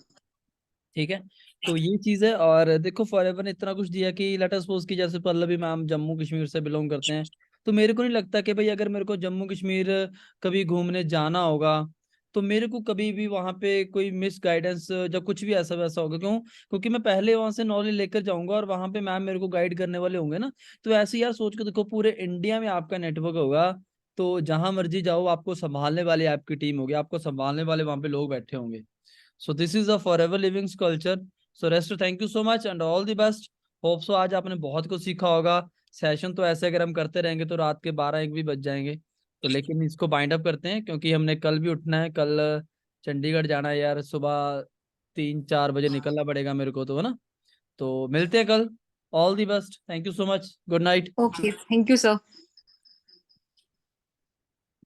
A: ठीक है, तो ये चीज है। और देखो फॉरएवर ने इतना कुछ दिया कि लेट अस सपोज कि जैसे पल्लवी मैम जम्मू कश्मीर से बिलोंग करते हैं, तो मेरे को नहीं लगता कि भाई अगर मेरे को जम्मू कश्मीर कभी घूमने जाना होगा तो मेरे को कभी भी वहां पे कोई मिस गाइडेंस जब कुछ भी ऐसा वैसा होगा, क्यों? क्योंकि मैं पहले वहां से नॉलेज लेकर जाऊंगा और वहां पे मैम मेरे को गाइड करने वाले होंगे ना। तो ऐसे यार सोच के देखो, पूरे इंडिया में आपका नेटवर्क होगा, तो जहां मर्जी जाओ आपको संभालने वाली आपकी टीम होगी, आपको संभालने वाले वहां पे लोग बैठे होंगे। So this is a forever living culture. So Rest, thank you so much and all the best. Hope so आज आपने बहुत कुछ सीखा होगा। सेशन तो ऐसे अगर हम करते रहेंगे तो रात के 12-1 भी बज जाएंगे। तो लेकिन इसको बाइंड अप करते हैं, क्योंकि हमने कल भी उठना है, कल चंडीगढ़ जाना है यार, सुबह 3-4 बजे निकलना पड़ेगा मेरे को, तो है ना। तो मिलते हैं कल। All the best, thank you so much, good night.
B: Okay, thank you, sir.